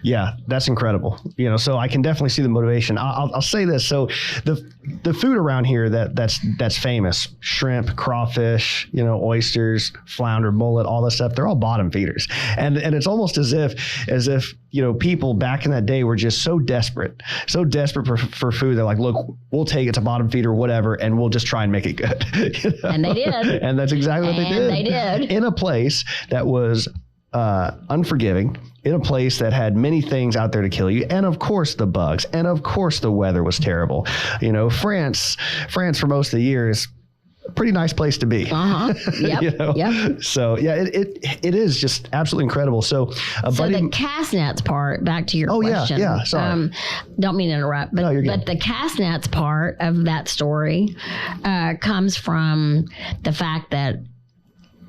Yeah, that's incredible. So I can definitely see the motivation. I'll say this. So the food around here that's famous, shrimp, crawfish, oysters, flounder, mullet, all that stuff, they're all bottom feeders. And it's almost as if people back in that day were just so desperate for food. They're like, look, we'll take it to bottom feeder, whatever, and we'll just try and make it good. And they did. And that's exactly what they did. They did. In a place that was unforgiving, in a place that had many things out there to kill you, and of course the bugs, and of course the weather was terrible. France for most of the year is a pretty nice place to be. Yep. Yep. So yeah, it is just absolutely incredible. So the cast nets part, back to your question. Yeah. Sorry. Don't mean to interrupt, but, no, you're good. But the cast nets part of that story comes from the fact that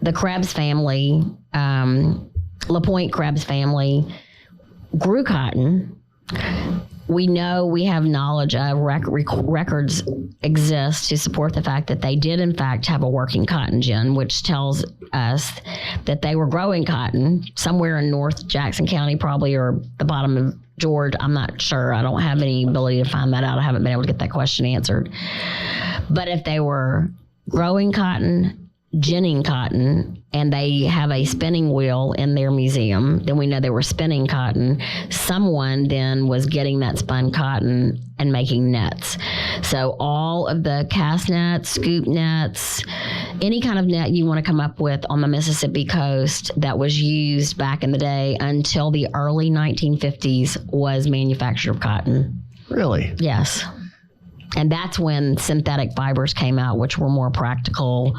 the Krebs family, La Pointe Krebs family, grew cotton, we know we have knowledge of records exist to support the fact that they did in fact have a working cotton gin, which tells us that they were growing cotton somewhere in North Jackson County, probably, or the bottom of Georgia. I'm not sure. I don't have any ability to find that out. I haven't been able to get that question answered. But if they were growing cotton, ginning cotton, and they have a spinning wheel in their museum, then we know they were spinning cotton. Someone then was getting that spun cotton and making nets. So all of the cast nets, scoop nets, any kind of net you want to come up with on the Mississippi coast that was used back in the day until the early 1950s was manufactured of cotton. Really? Yes. And that's when synthetic fibers came out, which were more practical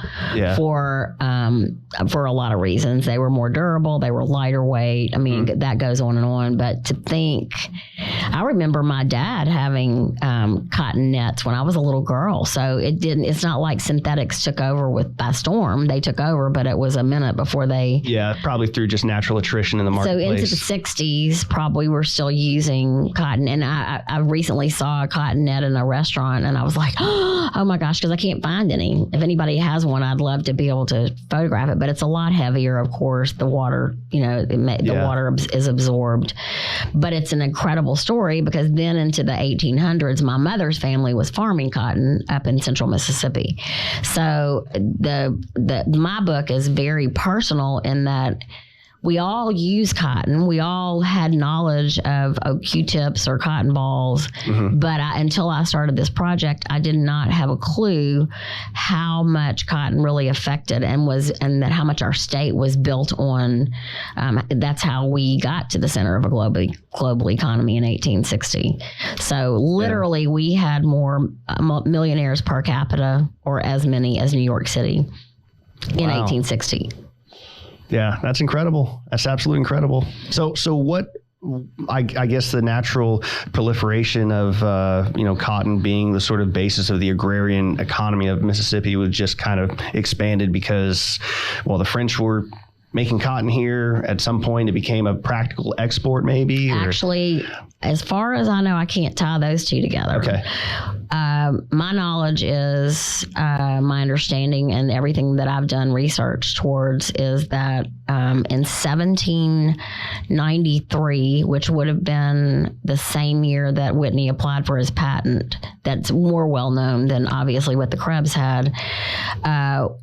for a lot of reasons. They were more durable. They were lighter weight. I mean, that goes on and on. But to think, I remember my dad having cotton nets when I was a little girl. So it's not like synthetics took over by storm. They took over, but it was a minute before they. Yeah, probably through just natural attrition in the marketplace. So into the 60s, probably we're still using cotton. And I recently saw a cotton net in a restaurant. And I was like, oh my gosh, because I can't find any. If anybody has one, I'd love to be able to photograph it. But it's a lot heavier, of course. The water, the water is absorbed. But it's an incredible story because then into the 1800s, my family was farming cotton up in central Mississippi. So my book is very personal in that we all use cotton. We all had knowledge of Q-tips or cotton balls. But until I started this project, I did not have a clue how much cotton really affected and that how much our state was built on. That's how we got to the center of a global economy in 1860. So literally we had more millionaires per capita, or as many as New York City in 1860. Yeah, that's incredible. That's absolutely incredible. So what, I guess the natural proliferation of, cotton being the sort of basis of the agrarian economy of Mississippi was just kind of expanded because, the French were making cotton here. At some point, it became a practical export, maybe? Actually, as far as I know, I can't tie those two together. Okay. My knowledge is, my understanding and everything that I've done research towards is that in 1793, which would have been the same year that Whitney applied for his patent, that's more well known than obviously what the Krebs had.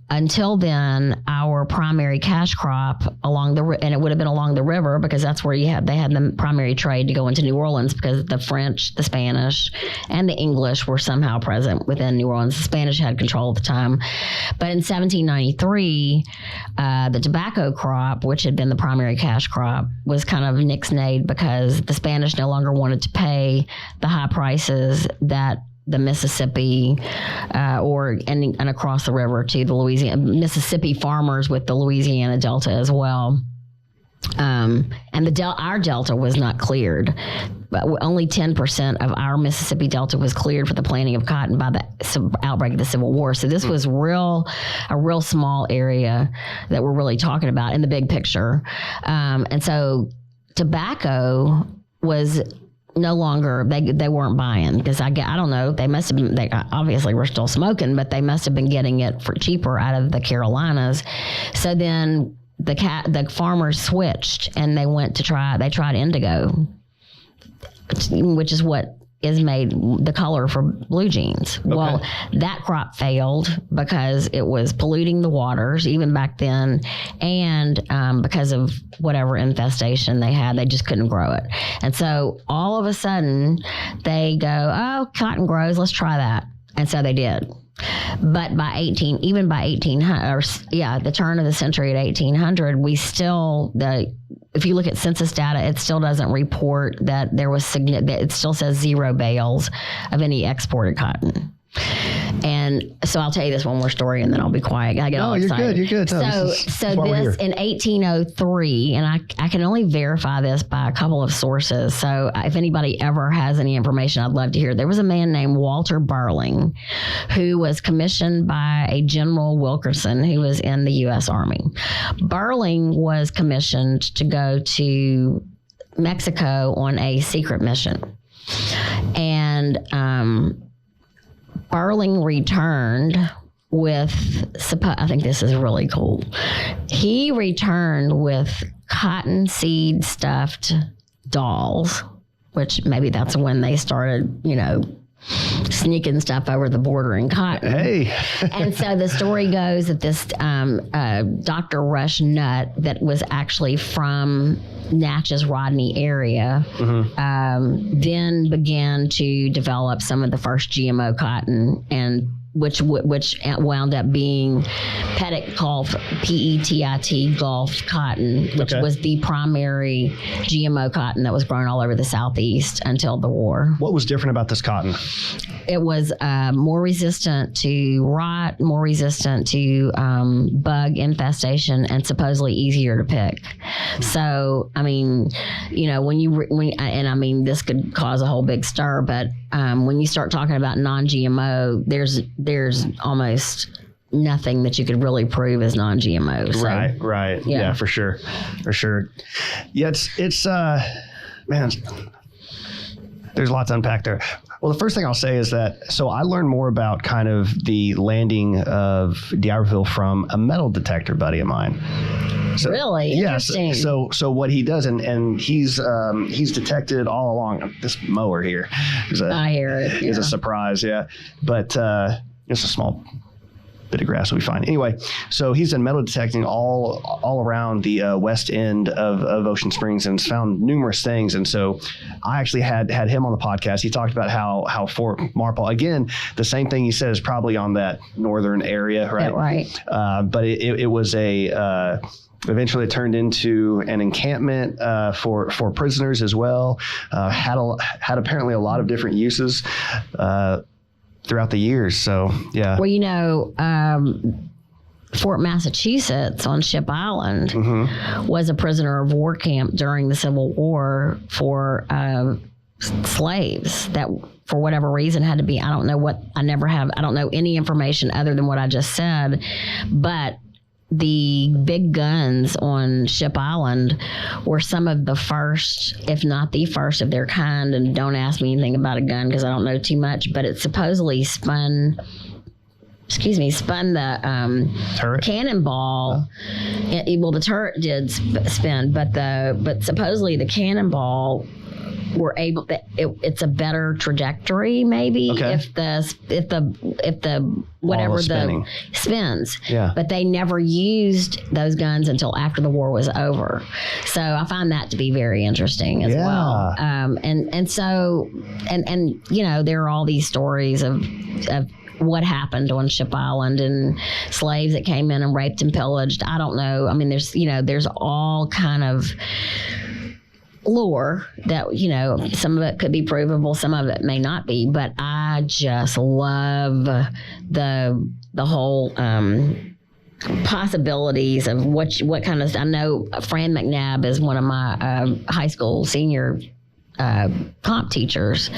Until then, our primary cash crop and it would have been along the river because that's where they had the primary trade to go into New Orleans because the French, the Spanish, and the English were somehow present within New Orleans. The Spanish had control at the time. But in 1793, the tobacco crop, which had been the primary cash crop, was kind of nixnayed because the Spanish no longer wanted to pay the high prices that the Mississippi and across the river to the Mississippi farmers with the Louisiana Delta as well. And our Delta was not cleared, but only 10% of our Mississippi Delta was cleared for the planting of cotton by the outbreak of the Civil War. So this was a real small area that we're really talking about in the big picture. And so tobacco was no longer, they weren't buying because I don't know, they must have been, they obviously were still smoking, but they must have been getting it for cheaper out of the Carolinas. So then the farmers switched and they tried indigo, which is what is made the color for blue jeans. Okay. Well, that crop failed because it was polluting the waters even back then. And because of whatever infestation they had, they just couldn't grow it. And so all of a sudden they go, oh, cotton grows, let's try that. And so they did. But the turn of the century at 1800, if you look at census data, it still doesn't report that there was it still says 0 bales of any exported cotton. And so I'll tell you this one more story and then I'll be quiet. I get all excited. You're good. So this in 1803, and I can only verify this by a couple of sources. So if anybody ever has any information, I'd love to hear. There was a man named Walter Burling who was commissioned by a General Wilkerson who was in the U.S. Army. Burling was commissioned to go to Mexico on a secret mission. And Burling returned with, I think this is really cool. He returned with cotton seed stuffed dolls, which maybe that's when they started, sneaking stuff over the border in cotton. Hey. And so the story goes that this Dr. Rush Nutt that was actually from Natchez Rodney area, then began to develop some of the first GMO cotton, and which wound up being Petit Gulf, PETIT Gulf cotton, which was the primary GMO cotton that was grown all over the Southeast until the war. What was different about this cotton? It was more resistant to rot, more resistant to bug infestation, and supposedly easier to pick. So, I mean, this could cause a whole big stir, but when you start talking about non-GMO, there's almost nothing that you could really prove as non-GMO. So, right. Yeah, for sure. Yeah, it's man, there's a lot to unpack there. Well, the first thing I'll say is that, so I learned more about kind of the landing of D'Iberville from a metal detector buddy of mine. So, really? Interesting. So what he does, and he's detected all along this mower here. I hear it. Is a surprise, yeah. But it's a small bit of grass will be fine. Anyway, so he's done metal detecting all around the west end of Ocean Springs and found numerous things. And so I actually had him on the podcast. He talked about how Fort Marpole, again, the same thing he said is probably on that northern area, right? Yeah, right. But it was eventually it turned into an encampment for prisoners as well. Had apparently a lot of different uses throughout the years. So, yeah. Well, Fort Massachusetts on Ship Island was a prisoner of war camp during the Civil War for slaves that, for whatever reason, had to be, I don't know any information other than what I just said, but the big guns on Ship Island were some of the first, if not the first of their kind. And don't ask me anything about a gun because I don't know too much, but it supposedly spun the turret? Cannonball. The turret did spin, but supposedly the cannonball were able to, it's a better trajectory maybe if the whatever the spins. Yeah. But they never used those guns until after the war was over. So I find that to be very interesting as well. And so there are all these stories of what happened on Ship Island and slaves that came in and raped and pillaged. I don't know. I mean, there's all kind of lore that, some of it could be provable, some of it may not be, but I just love the whole possibilities of what kind of, I know Fran McNabb is one of my high school senior comp teachers,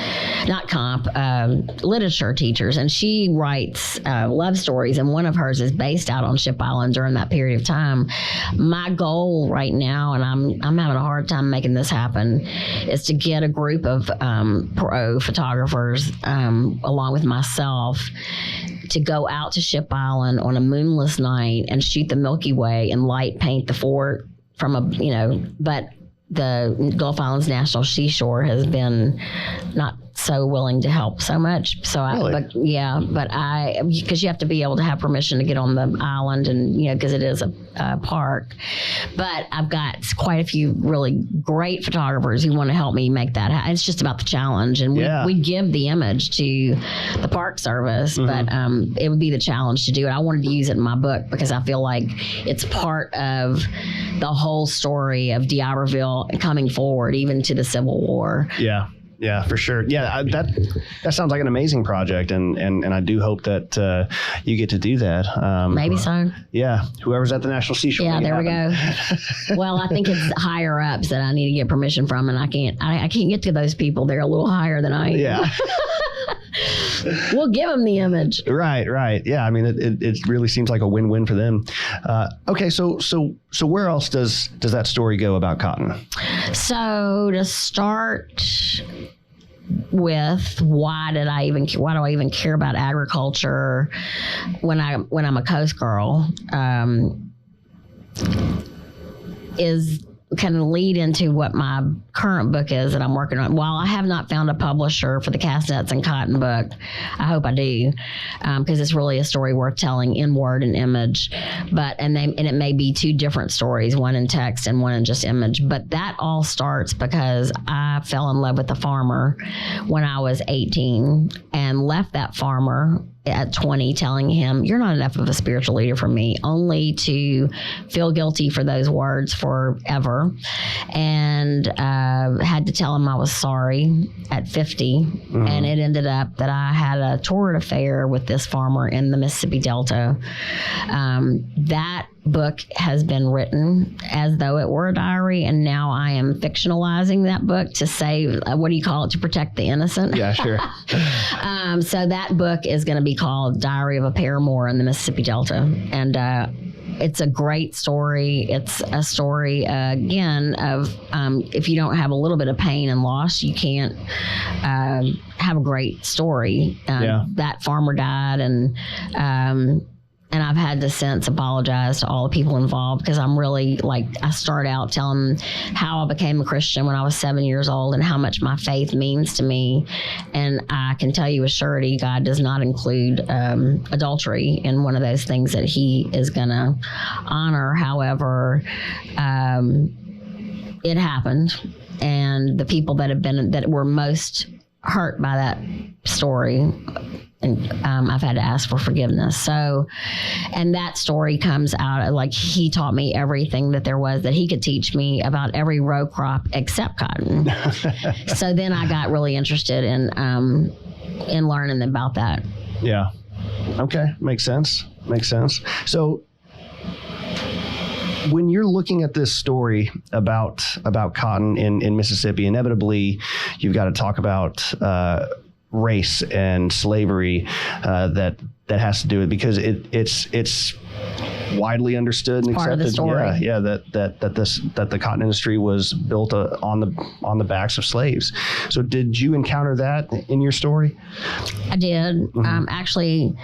literature teachers, and she writes love stories, and one of hers is based out on Ship Island during that period of time. My goal right now, and I'm having a hard time making this happen, is to get a group of pro photographers along with myself to go out to Ship Island on a moonless night and shoot the Milky Way and light paint the fort from but the Gulf Islands National Seashore has been not so willing to help so much. So because you have to be able to have permission to get on the island, and because it is a park. But I've got quite a few really great photographers who want to help me make that happen. It's just about the challenge, and we give the image to the Park Service, but it would be the challenge to do it. I wanted to use it in my book because I feel like it's part of the whole story of D'Iberville coming forward, even to the Civil War. Yeah, for sure. Yeah, that sounds like an amazing project, and I do hope that you get to do that. Maybe so. Yeah, whoever's at the National Seashore. Yeah, there we go. Well, I think it's higher ups that I need to get permission from, and I can't get to those people. They're a little higher than I am. Yeah. We'll give them the image. Right. Yeah, I mean, it really seems like a win-win for them. Okay, so where else does that story go about cotton? So to start, with why do I even care about agriculture when I'm a Coast Girl, is kind of lead into what my current book is that I'm working on. While I have not found a publisher for the Cast Nets and Cotton book, I hope I do, because it's really a story worth telling in word and image. And it may be two different stories, one in text and one in just image. But that all starts because I fell in love with a farmer when I was 18 and left that farmer at 20 telling him, you're not enough of a spiritual leader for me, only to feel guilty for those words forever. And had to tell him I was sorry at 50. Mm-hmm. And it ended up that I had a torrid affair with this farmer in the Mississippi Delta. That book has been written as though it were a diary, and now I am fictionalizing that book to say, what do you call it, to protect the innocent? Yeah, sure. So that book is going to be called Diary of a Paramour in the Mississippi Delta. And it's a great story. It's a story, again, of if you don't have a little bit of pain and loss, you can't have a great story. That farmer died, and I've had to since apologize to all the people involved, because I'm really, I start out telling how I became a Christian when I was 7 years old and how much my faith means to me. And I can tell you with surety, God does not include adultery in one of those things that he is going to honor. However, it happened. And the people that were most hurt by that story, and I've had to ask for forgiveness. So, and that story comes out of, he taught me everything that there was that he could teach me about every row crop except cotton. So then I got really interested in learning about that. Yeah. Okay. Makes sense. So when you're looking at this story about cotton in Mississippi, inevitably you've got to talk about race and slavery that has to do with, because it's widely understood and part accepted. Of the story. That the cotton industry was built on the backs of slaves. So did you encounter that in your story? I did. Mm-hmm. Actually,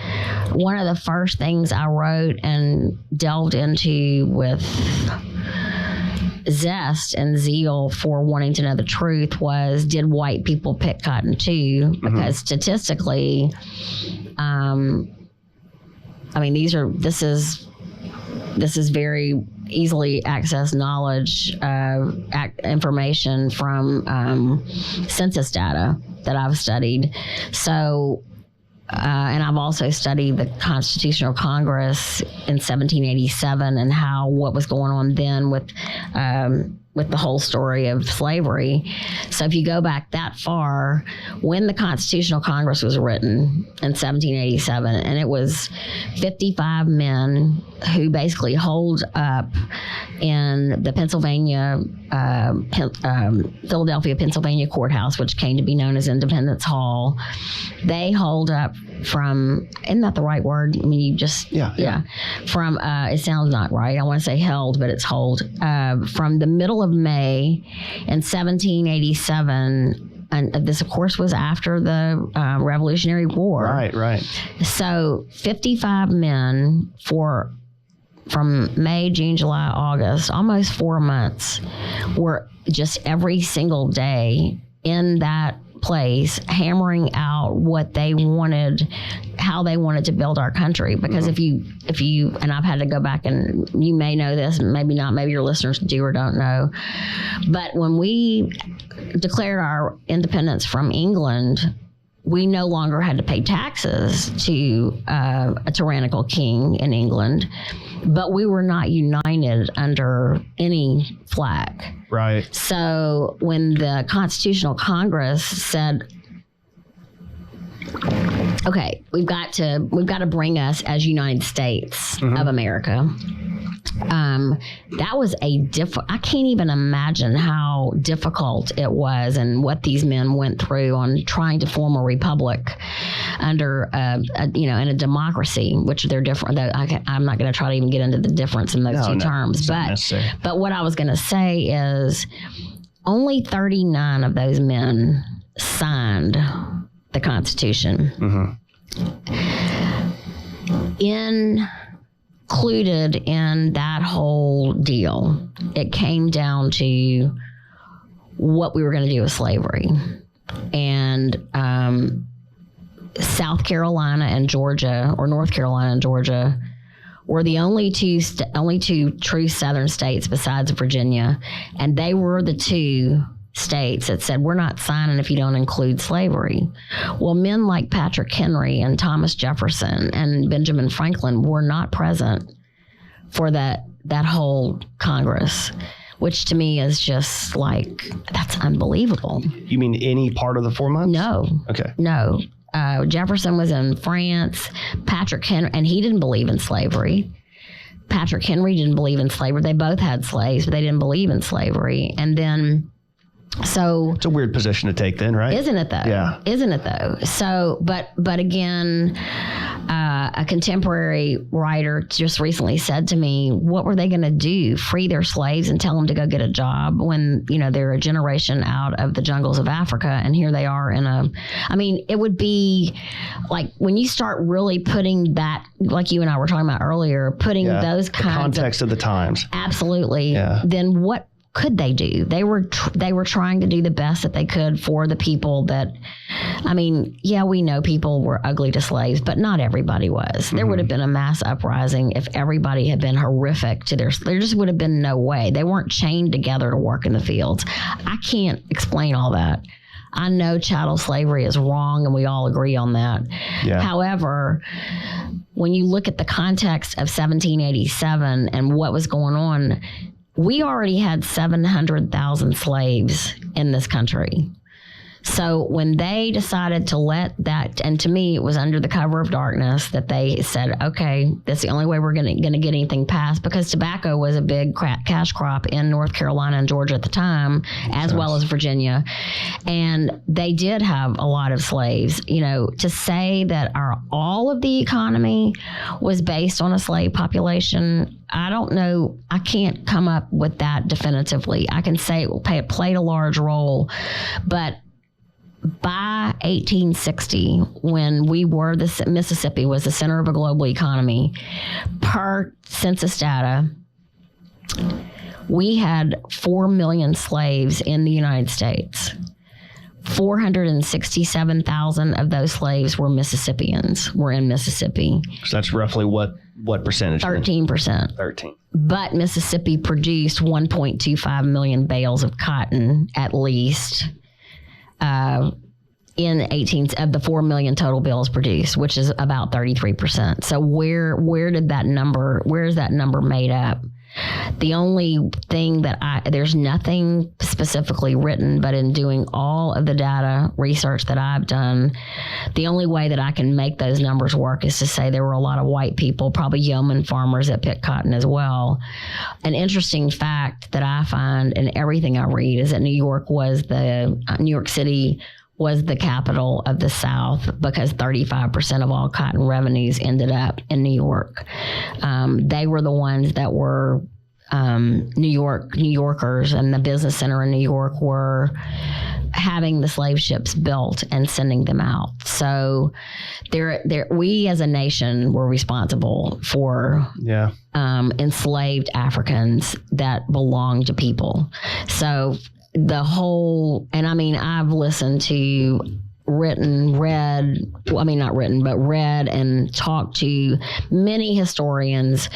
one of the first things I wrote and delved into with zest and zeal for wanting to know the truth was, did white people pick cotton too? Because statistically, this is very easily accessed knowledge, information from census data that I've studied. So, and I've also studied the Constitutional Congress in 1787 and what was going on then with the whole story of slavery. So if you go back that far, when the Constitutional Congress was written in 1787, and it was 55 men who basically holed up in the Philadelphia, Pennsylvania courthouse, which came to be known as Independence Hall. They holed up from, isn't that the right word? I mean, you just, from, it sounds not right. I want to say held, but it's hold. From the middle of May in 1787, and this, of course, was after the Revolutionary War. Right. So 55 men from May, June, July, August, almost 4 months, were just every single day in that place hammering out what they wanted, how they wanted to build our country. Because if you and I've had to go back, and you may know this, maybe not, maybe your listeners do or don't know, but when we declared our independence from England, we no longer had to pay taxes to a tyrannical king in England, but we were not united under any flag. Right. So when the Constitutional Congress said, okay, we've got to bring us as United States of America. That was I can't even imagine how difficult it was and what these men went through on trying to form a republic under, in a democracy, which they're different. I'm not going to try to even get into the difference in those two terms. But what I was going to say is only 39 of those men signed the Constitution. Included in that whole deal, it came down to what we were going to do with slavery. And South Carolina and Georgia, or North Carolina and Georgia, were the only two true Southern states besides Virginia. And they were the two states that said, we're not signing if you don't include slavery. Well, men like Patrick Henry and Thomas Jefferson and Benjamin Franklin were not present for that whole Congress, which to me is just like, that's unbelievable. You mean any part of the 4 months? No. Okay. No. Jefferson was in France. Patrick Henry, and he didn't believe in slavery. Patrick Henry didn't believe in slavery. They both had slaves, but they didn't believe in slavery. And then, so it's a weird position to take then, right? Isn't it though? Yeah. Isn't it though? So, but again, a contemporary writer just recently said to me, what were they going to do? Free their slaves and tell them to go get a job when, they're a generation out of the jungles of Africa. And here they are it would be like when you start really putting that, like you and I were talking about earlier, putting those kinds context of the times. Absolutely. Yeah. Then what could they do? They were trying to do the best that they could for the people that, we know people were ugly to slaves, but not everybody was. There would have been a mass uprising if everybody had been horrific to there just would have been no way. They weren't chained together to work in the fields. I can't explain all that. I know chattel slavery is wrong, and we all agree on that. Yeah. However, when you look at the context of 1787 and what was going on, we already had 700,000 slaves in this country. So when they decided to let that, and to me, it was under the cover of darkness that they said, okay, that's the only way we're going to get anything passed, because tobacco was a big cash crop in North Carolina and Georgia at the time, as well as Virginia. And they did have a lot of slaves. To say that all of the economy was based on a slave population, I don't know. I can't come up with that definitively. I can say it played a large role, but by 1860, when Mississippi was the center of a global economy, per census data, we had 4 million slaves in the United States. 467,000 of those slaves were Mississippians, were in Mississippi. So that's roughly what percentage? 13%. 13. But Mississippi produced 1.25 million bales of cotton, at least. In of the 4 million total bales produced, which is about 33%. So where is that number made up? The only thing there's nothing specifically written, but in doing all of the data research that I've done, the only way that I can make those numbers work is to say there were a lot of white people, probably yeoman farmers that picked cotton as well. An interesting fact that I find in everything I read is that New York City was the capital of the South, because 35% of all cotton revenues ended up in New York. They were the ones that were New Yorkers, and the business center in New York were having the slave ships built and sending them out. So we as a nation were responsible for enslaved Africans that belonged to people. So I've listened to read and talked to many historians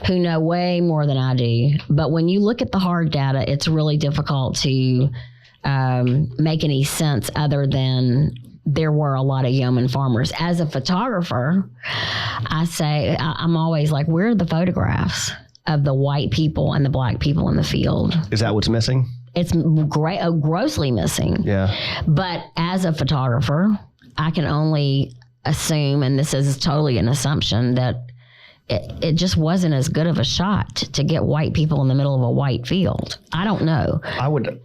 who know way more than I do. But when you look at the hard data, it's really difficult to make any sense other than there were a lot of yeoman farmers. As a photographer, I'm always like, where are the photographs of the white people and the black people in the field? Is that what's missing? It's grossly missing. Yeah. But as a photographer, I can only assume, and this is totally an assumption, that it just wasn't as good of a shot to get white people in the middle of a white field. I don't know. I wonder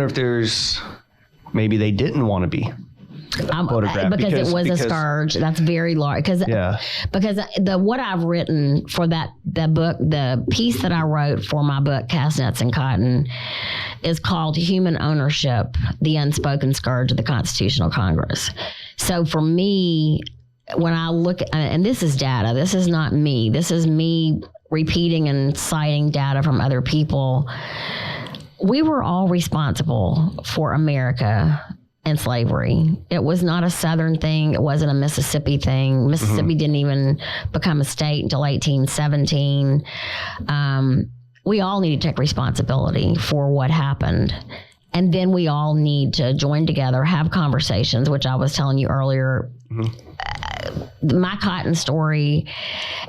if maybe they didn't want to be. photograph because it was a scourge. That's very large. Because what I've written for the book, the piece that I wrote for my book, Cast Nets and Cotton, is called Human Ownership, the Unspoken Scourge of the Constitutional Congress. So for me, when I look at, and this is data, this is not me, this is me repeating and citing data from other people. We were all responsible for America and slavery. It was not a Southern thing. It wasn't a Mississippi thing. Mississippi didn't even become a state until 1817. We all need to take responsibility for what happened. And then we all need to join together, have conversations, which I was telling you earlier. My cotton story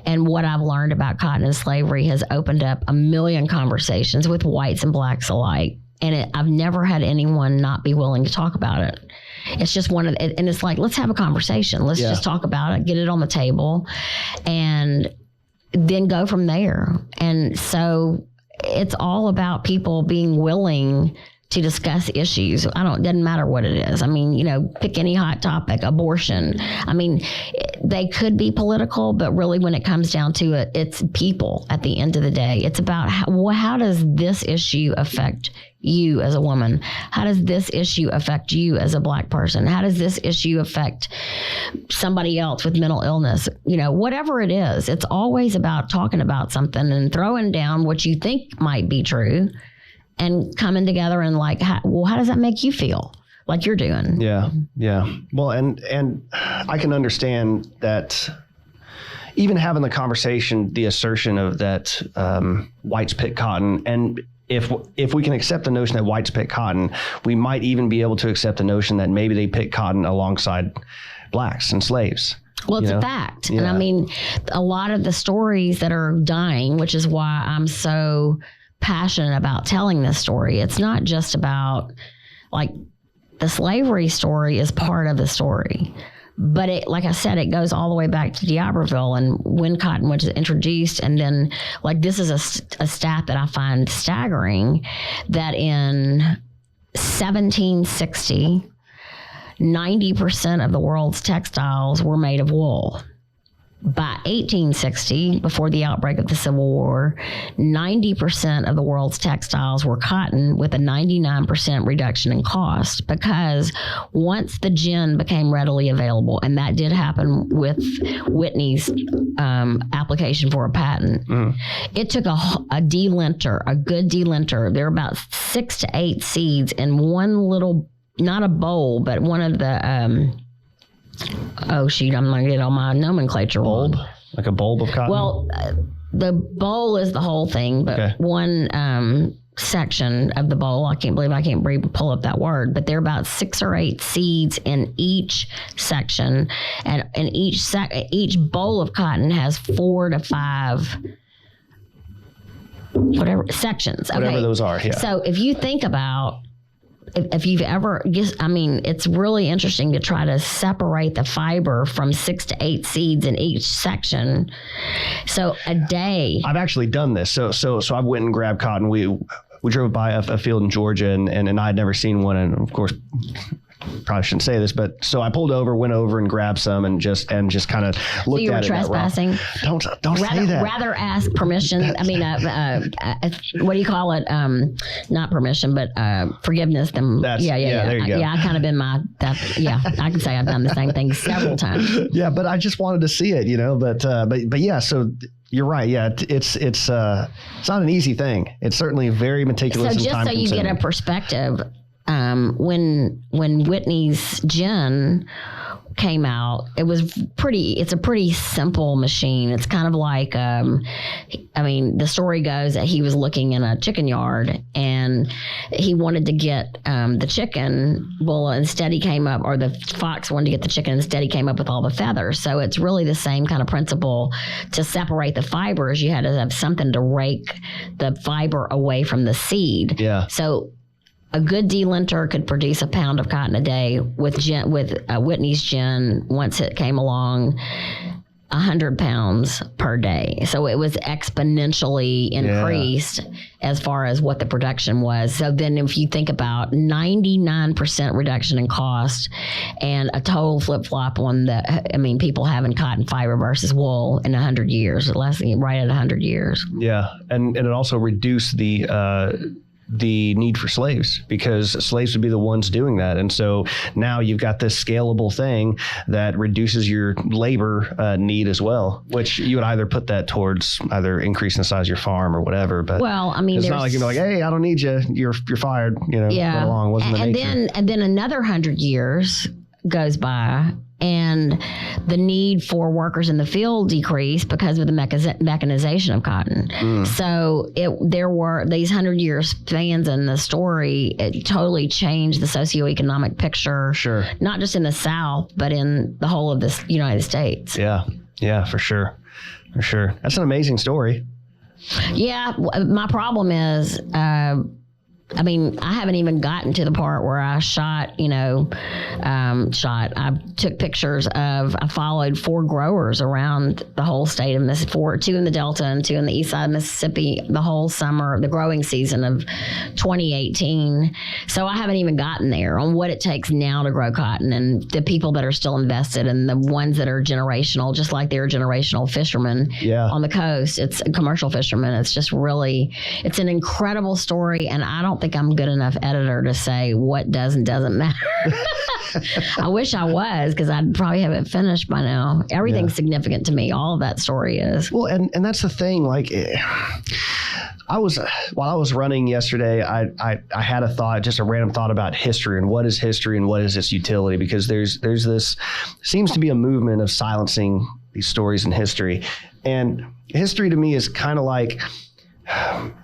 and what I've learned about cotton and slavery has opened up a million conversations with whites and blacks alike. And I've never had anyone not be willing to talk about it. It's just and it's like, let's have a conversation. Let's just talk about it, get it on the table, and then go from there. And so it's all about people being willing to discuss issues. Doesn't matter what it is. I mean, pick any hot topic, abortion. I mean, they could be political, but really when it comes down to it, it's people at the end of the day. It's about how does this issue affect you as a woman? How does this issue affect you as a black person? How does this issue affect somebody else with mental illness? Whatever it is, it's always about talking about something and throwing down what you think might be true and coming together and how does that make you feel like you're doing? Yeah. Well, and I can understand that even having the conversation, the assertion of that whites pick cotton, and if we can accept the notion that whites pick cotton, we might even be able to accept the notion that maybe they pick cotton alongside blacks and slaves. Well, it's a fact. Yeah. And I mean, a lot of the stories that are dying, which is why I'm so passionate about telling this story. It's not just about the slavery story is part of the story, but it, like I said, it goes all the way back to D'Iberville and when cotton was introduced. And then this is a stat that I find staggering, that in 1760, 90% of the world's textiles were made of wool. By 1860, before the outbreak of the Civil War, 90% of the world's textiles were cotton, with a 99% reduction in cost, because once the gin became readily available, and that did happen with Whitney's application for a patent, it took a delinter, a good delinter. There are about 6 to 8 seeds in one little, not a bowl, but one of the... I'm going to get all my nomenclature bulb wrong. Like a bulb of cotton? Well, the bowl is the whole thing, but one section of the bowl, I can't pull up that word, but there are about 6 or 8 seeds in each section, and in each bowl of cotton has 4 to 5 whatever sections. Whatever those are, yeah. So if you think about, if you've ever, it's really interesting to try to separate the fiber from 6 to 8 seeds in each section. So a day. I've actually done this. So I went and grabbed cotton. We drove by a field in Georgia, and I had never seen one. And of course, probably shouldn't say this, but so I pulled over, went over and grabbed some and just kind of looked at it. So you were trespassing? Don't say that. Rather ask permission. What do you call it? Not permission, but forgiveness. There you go. Yeah, I kind of been I can say I've done the same thing several times. Yeah, but I just wanted to see it, but yeah, so you're right. Yeah, it's not an easy thing. It's certainly very meticulous and time consuming. So just so you get a perspective, when Whitney's gin came out, it's a pretty simple machine. It's kind of like, the story goes that he was looking in a chicken yard and he wanted to get the chicken. Well, instead he came up, or the fox wanted to get the chicken, instead he came up with all the feathers. So it's really the same kind of principle. To separate the fibers, you had to have something to rake the fiber away from the seed. Yeah. So a good delinter could produce a pound of cotton a day with Whitney's gin. Once it came along, 100 pounds per day. So it was exponentially increased as far as what the production was. So then if you think about 99% reduction in cost and a total flip-flop on people having cotton fiber versus wool in 100 years, right at 100 years. Yeah. And it also reduced the need for slaves, because slaves would be the ones doing that. And so now you've got this scalable thing that reduces your labor need as well, which you would either put that towards either increasing the size of your farm or whatever. But it's not like you're like, hey, I don't need you. You're fired. Run along. Wasn't the nature. And then another 100 years goes by, and the need for workers in the field decreased because of the mechanization of cotton. So there were these 100 years spans in the story. It totally changed the socioeconomic picture. Sure. Not just in the South, but in the whole of the United States. Yeah, for sure. That's an amazing story. Yeah. My problem is, I haven't even gotten to the part where I shot. I took pictures of, I followed 4 growers around the whole state of Mississippi, 2 in the Delta and 2 in the east side of Mississippi, the whole summer, the growing season of 2018. So I haven't even gotten there on what it takes now to grow cotton, and the people that are still invested, and the ones that are generational, just like they're generational fishermen on the coast. It's commercial fishermen. It's just really, it's an incredible story, and I don't think I'm a good enough editor to say what does and doesn't matter. I wish I was, because I'd probably have it finished by now. Everything's significant to me. All of that story is. Well, and that's the thing. Like, while I was running yesterday, I had a thought, just a random thought about history and what is history and what is its utility, because there's this, seems to be a movement of silencing these stories in history. And history to me is kind of like,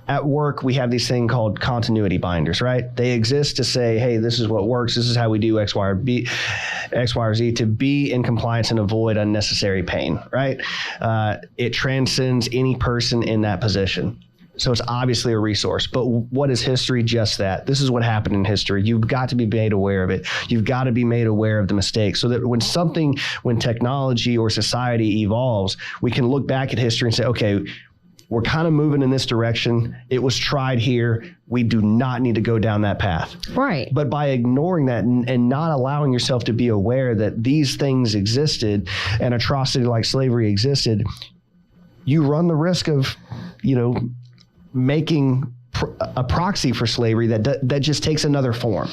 at work, we have these thing called continuity binders, right? They exist to say, hey, this is what works. This is how we do X, Y, or Z, to be in compliance and avoid unnecessary pain, right? It transcends any person in that position. So it's obviously a resource. But what is history? Just that. This is what happened in history. You've got to be made aware of it. You've got to be made aware of the mistakes, so that when technology or society evolves, we can look back at history and say, okay, we're kind of moving in this direction. It was tried here. We do not need to go down that path. Right. But by ignoring that and not allowing yourself to be aware that these things existed and atrocity like slavery existed, you run the risk of, making a proxy for slavery that just takes another form.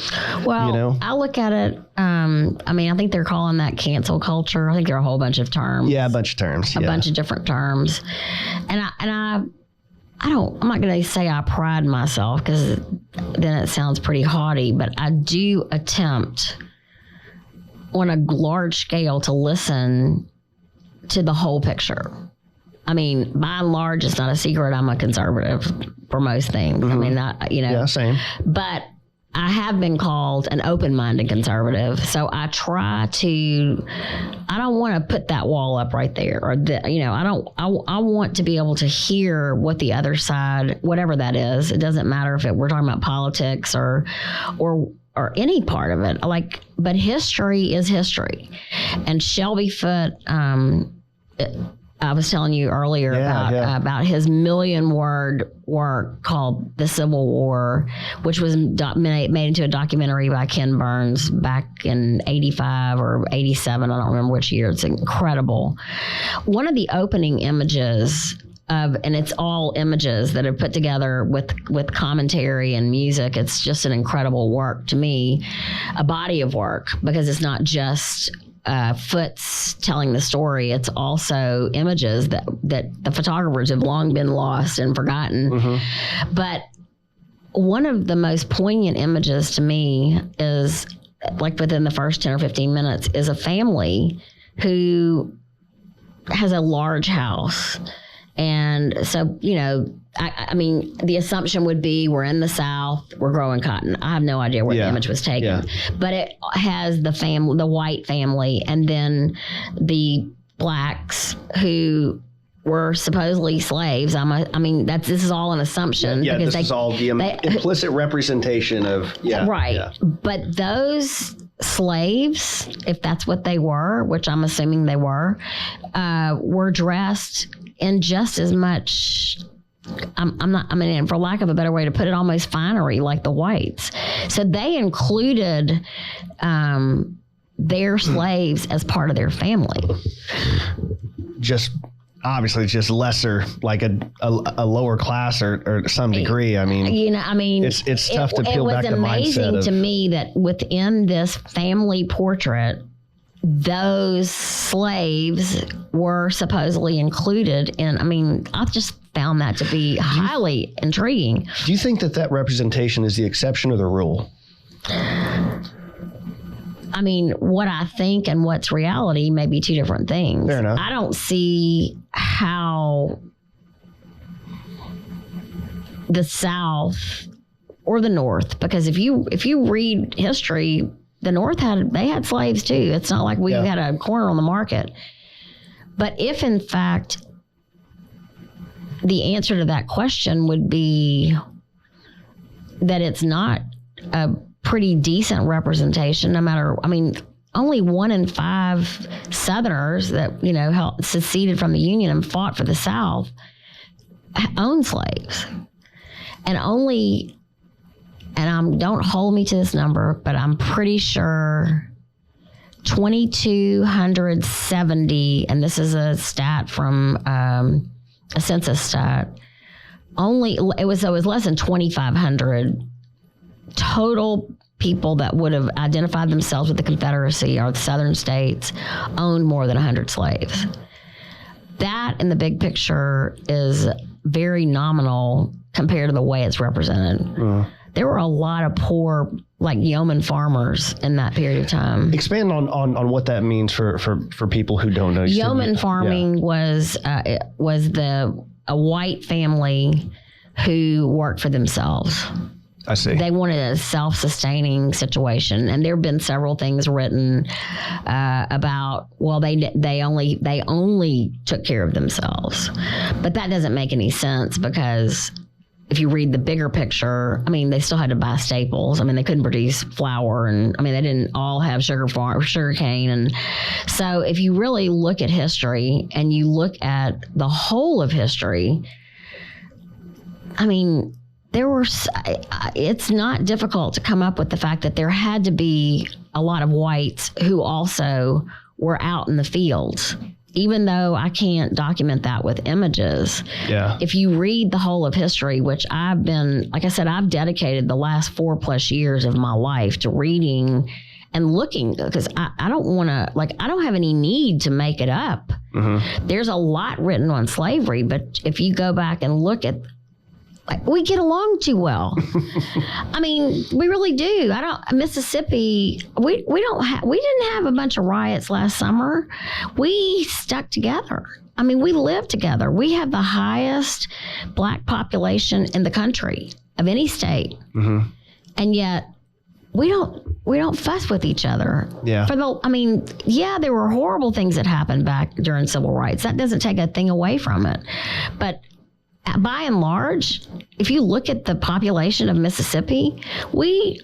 Well, I look at it. I think they're calling that cancel culture. I think there are a whole bunch of terms. Yeah, a bunch of terms. A bunch of different terms, and I'm not going to say I pride myself, because then it sounds pretty haughty, but I do attempt on a large scale to listen to the whole picture. By and large, it's not a secret I'm a conservative for most things. Mm-hmm. Yeah, same. But I have been called an open-minded conservative, so I try to. I don't want to put that wall up right there, or I want to be able to hear what the other side, whatever that is. It doesn't matter if we're talking about politics or any part of it. But history is history, and Shelby Foote. I was telling you earlier about his 1,000,000-word work called The Civil War, which was made into a documentary by Ken Burns back in 85 or 87. I don't remember which year. It's incredible. One of the opening images and it's all images that are put together with commentary and music. It's just an incredible work to me, a body of work, because it's not just Foote's telling the story. It's also images that the photographers have long been lost and forgotten. Mm-hmm. But one of the most poignant images to me is, like, within the first 10 or 15 minutes, is a family who has a large house. And so, I mean, the assumption would be we're in the South, we're growing cotton. I have no idea where the image was taken, but it has the white family, and then the blacks who were supposedly slaves. This is all an assumption. This is all the implicit representation of, right. Yeah. But those slaves, if that's what they were, which I'm assuming they were dressed in just as much, for lack of a better way to put it, almost finery like the whites. So they included their slaves as part of their family. Obviously just lesser, like a lower class or some degree. It's tough to peel back the mindset. It was amazing to me that within this family portrait, those slaves were supposedly included in, I just found that to be highly intriguing. Do you think that representation is the exception or the rule? What I think and what's reality may be two different things. Fair enough. I don't see how the South or the North, because if you read history, the North had slaves too. It's not like we had a corner on the market. But if in fact the answer to that question would be that it's not a pretty decent representation, no matter, only 1 in 5 Southerners that, seceded from the Union and fought for the South owned slaves. And don't hold me to this number, but I'm pretty sure 2,270, and this is a stat from a census stat, it was less than 2,500 total people that would have identified themselves with the Confederacy or the Southern states owned more than 100 slaves. That, in the big picture, is very nominal compared to the way it's represented. There were a lot of poor, like yeoman farmers in that period of time. Expand on what that means for people who don't know. Yeoman farming was a white family who worked for themselves. I see. They wanted a self-sustaining situation, and there have been several things written about. Well, they only took care of themselves, but that doesn't make any sense because if you read the bigger picture, they still had to buy staples. They couldn't produce flour, and they didn't all have sugar cane, and so if you really look at history and you look at the whole of history, it's not difficult to come up with the fact that there had to be a lot of whites who also were out in the fields, even though I can't document that with images. Yeah. If you read the whole of history, which I've dedicated the last 4+ years of my life to reading and looking, because I don't have any need to make it up. Mm-hmm. There's a lot written on slavery, but if you go back and look at, we get along too well. We really do. Mississippi, we didn't have a bunch of riots last summer. We stuck together. We lived together. We have the highest Black population in the country of any state. Mm-hmm. And yet we don't fuss with each other. Yeah. There were horrible things that happened back during civil rights. That doesn't take a thing away from it. But by and large, if you look at the population of Mississippi, we're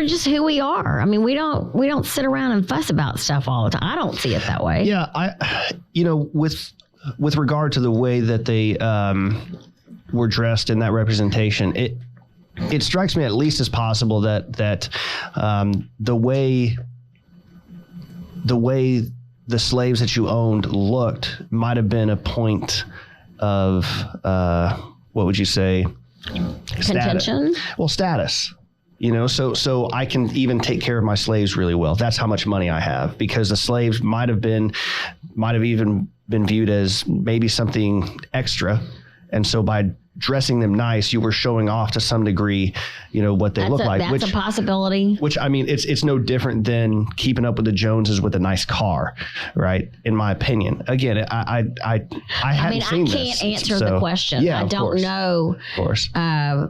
just who we are. We don't sit around and fuss about stuff all the time. I don't see it that way. Yeah, with regard to the way that they were dressed in that representation, it strikes me at least as possible that the way the slaves that you owned looked might have been a point of, what would you say? Contention? Status. So I can even take care of my slaves really well. That's how much money I have, because the slaves might have even been viewed as maybe something extra. And so by dressing them nice, you were showing off to some degree, what they look like. That's a possibility. Which, it's no different than keeping up with the Joneses with a nice car, right? In my opinion. Again, I haven't seen this. I can't answer the question. Yeah, I don't know. Of course. I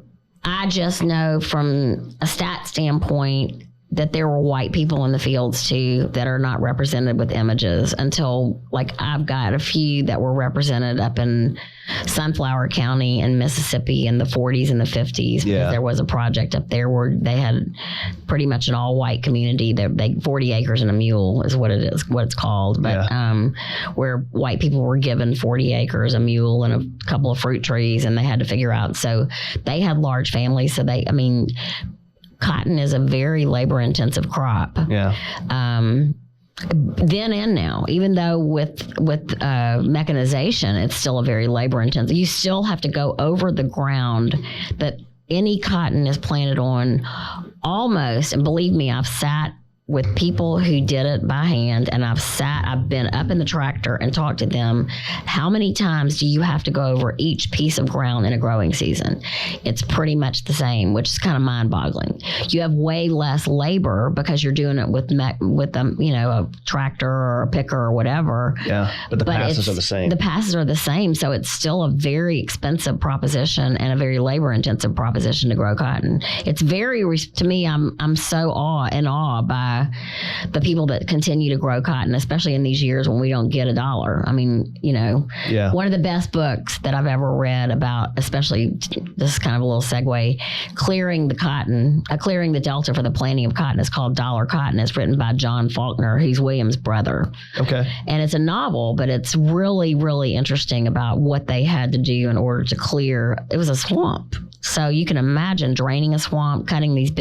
just know from a stat standpoint that there were white people in the fields too that are not represented with images until, like, I've got a few that were represented up in Sunflower County in Mississippi in the 40s and the 50s. Yeah. Because there was a project up there where they had pretty much an all white community. They 40 acres and a mule is what it's called. But where white people were given 40 acres, a mule, and a couple of fruit trees, and they had to figure out. So they had large families. So cotton is a very labor-intensive crop. Yeah. Then and now, even though with mechanization, it's still a very labor-intensive. You still have to go over the ground that any cotton is planted on almost. And believe me, I've sat with people who did it by hand, and I've been up in the tractor and talked to them. How many times do you have to go over each piece of ground in a growing season? It's pretty much the same, which is kind of mind-boggling. You have way less labor because you're doing it with a tractor or a picker or whatever. Yeah, but the passes are the same. The passes are the same, so it's still a very expensive proposition and a very labor-intensive proposition to grow cotton. It's to me, I'm so in awe by the people that continue to grow cotton, especially in these years when we don't get $1. I mean, one of the best books that I've ever read about, especially, this is kind of a little segue, clearing the Delta for the planting of cotton, is called Dollar Cotton. It's written by John Faulkner. He's William's brother. Okay. And it's a novel, but it's really, really interesting about what they had to do in order to clear. It was a swamp. So you can imagine draining a swamp, cutting this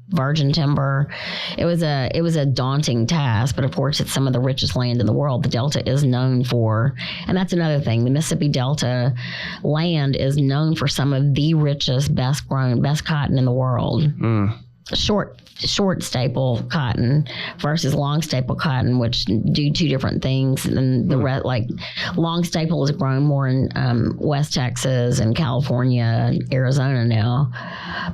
virgin timber. It was a daunting task, but of course it's some of the richest land in the world. The Delta is known for, and that's another thing. The Mississippi Delta land is known for some of the richest, best cotton in the world. Mm. Short staple cotton versus long staple cotton, which do two different things. And long staple is grown more in West Texas and California, Arizona now.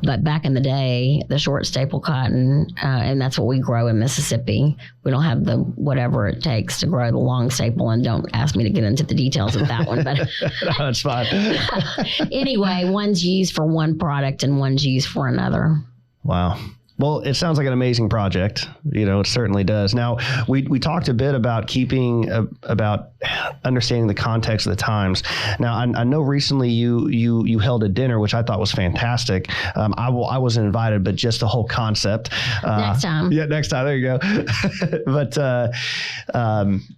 But back in the day, the short staple cotton, and that's what we grow in Mississippi. We don't have the whatever it takes to grow the long staple, and don't ask me to get into the details of that one. But that's fine. Anyway, one's used for one product and one's used for another. Wow. Well, it sounds like an amazing project. It certainly does. Now, we talked a bit about about understanding the context of the times. Now, I know recently you held a dinner, which I thought was fantastic. I wasn't invited, but just the whole concept. Next time. Yeah, next time. There you go. But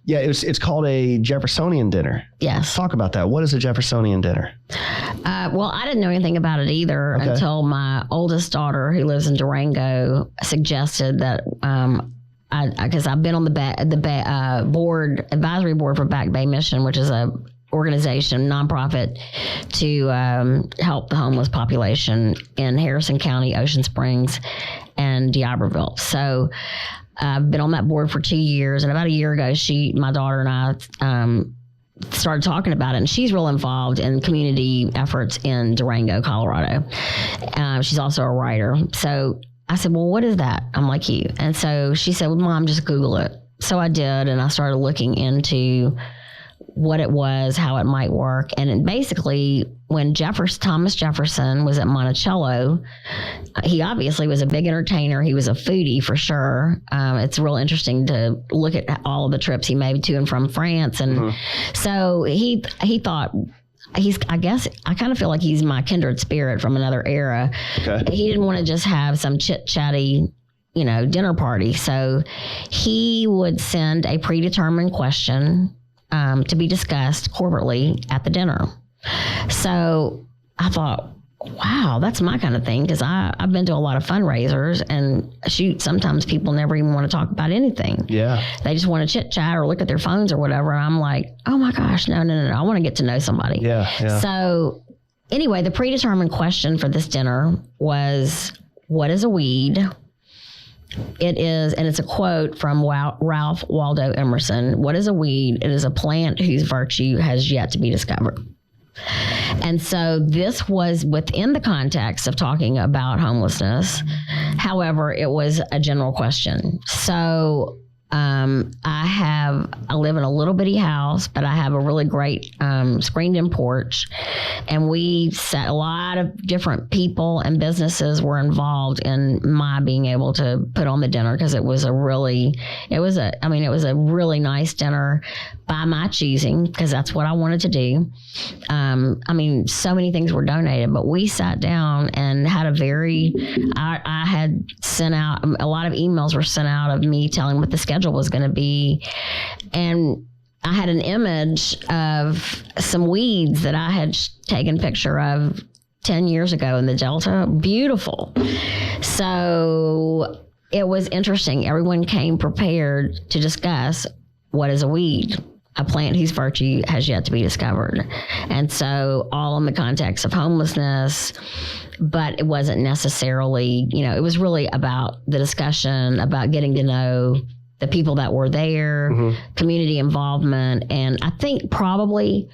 it's called a Jeffersonian dinner. Yes. Talk about that. What is a Jeffersonian dinner? Well, I didn't know anything about it either until my oldest daughter, who lives in Durango, suggested that because I've been on the advisory board for Back Bay Mission, which is a organization, nonprofit, to help the homeless population in Harrison County, Ocean Springs, and D'Iberville. So I've been on that board for 2 years, and about a year ago, my daughter and I started talking about it, and she's real involved in community efforts in Durango, Colorado. She's also a writer. So I said, well, what is that? I'm like you. And so she said, well, Mom, just Google it. So I did, and I started looking into what it was, how it might work. And basically, when Thomas Jefferson was at Monticello, he obviously was a big entertainer. He was a foodie for sure. It's real interesting to look at all of the trips he made to and from France. And so he thought, I guess I kind of feel like he's my kindred spirit from another era. Okay. He didn't want to just have some chit-chatty, dinner party. So he would send a predetermined question to be discussed corporately at the dinner. So I thought, wow, that's my kind of thing, because I've been to a lot of fundraisers, and sometimes people never even want to talk about anything. Yeah. They just want to chit chat or look at their phones or whatever. And I'm like, oh my gosh, no. I want to get to know somebody. Yeah. So anyway, the predetermined question for this dinner was, what is a weed? It is, and it's a quote from Ralph Waldo Emerson. What is a weed? It is a plant whose virtue has yet to be discovered. And so this was within the context of talking about homelessness. However, it was a general question. So I live in a little bitty house, but I have a really great screened-in porch, and a lot of different people and businesses were involved in my being able to put on the dinner, because it was a really nice dinner by my choosing, because that's what I wanted to do. So many things were donated, but we sat down and had I had sent out, a lot of emails were sent out of me telling what the schedule was going to be. And I had an image of some weeds that I had taken a picture of 10 years ago in the Delta. Beautiful. So it was interesting. Everyone came prepared to discuss what is a weed, a plant whose virtue has yet to be discovered. And so all in the context of homelessness, but it wasn't necessarily, it was really about the discussion, about getting to know the people that were there, community involvement. And I think probably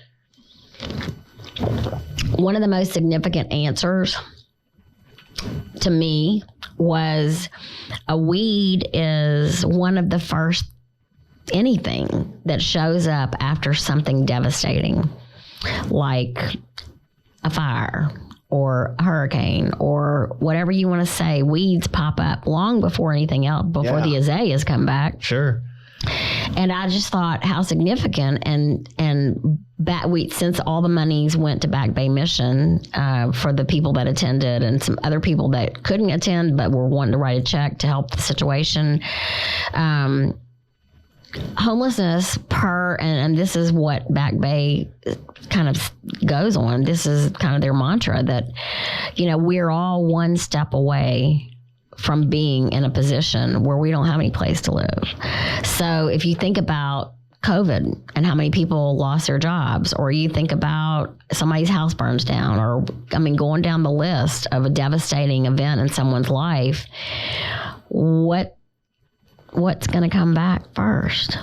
one of the most significant answers to me was a weed is one of the first anything that shows up after something devastating, like a fire or a hurricane or whatever you want to say. Weeds pop up long before anything else, before the azaleas come back. Sure. And I just thought how significant, and since all the monies went to Back Bay Mission for the people that attended, and some other people that couldn't attend but were wanting to write a check to help the situation. Homelessness and this is what Back Bay kind of goes on. This is kind of their mantra that, we're all one step away from being in a position where we don't have any place to live. So if you think about COVID and how many people lost their jobs, or you think about somebody's house burns down, or going down the list of a devastating event in someone's life, what's going to come back first?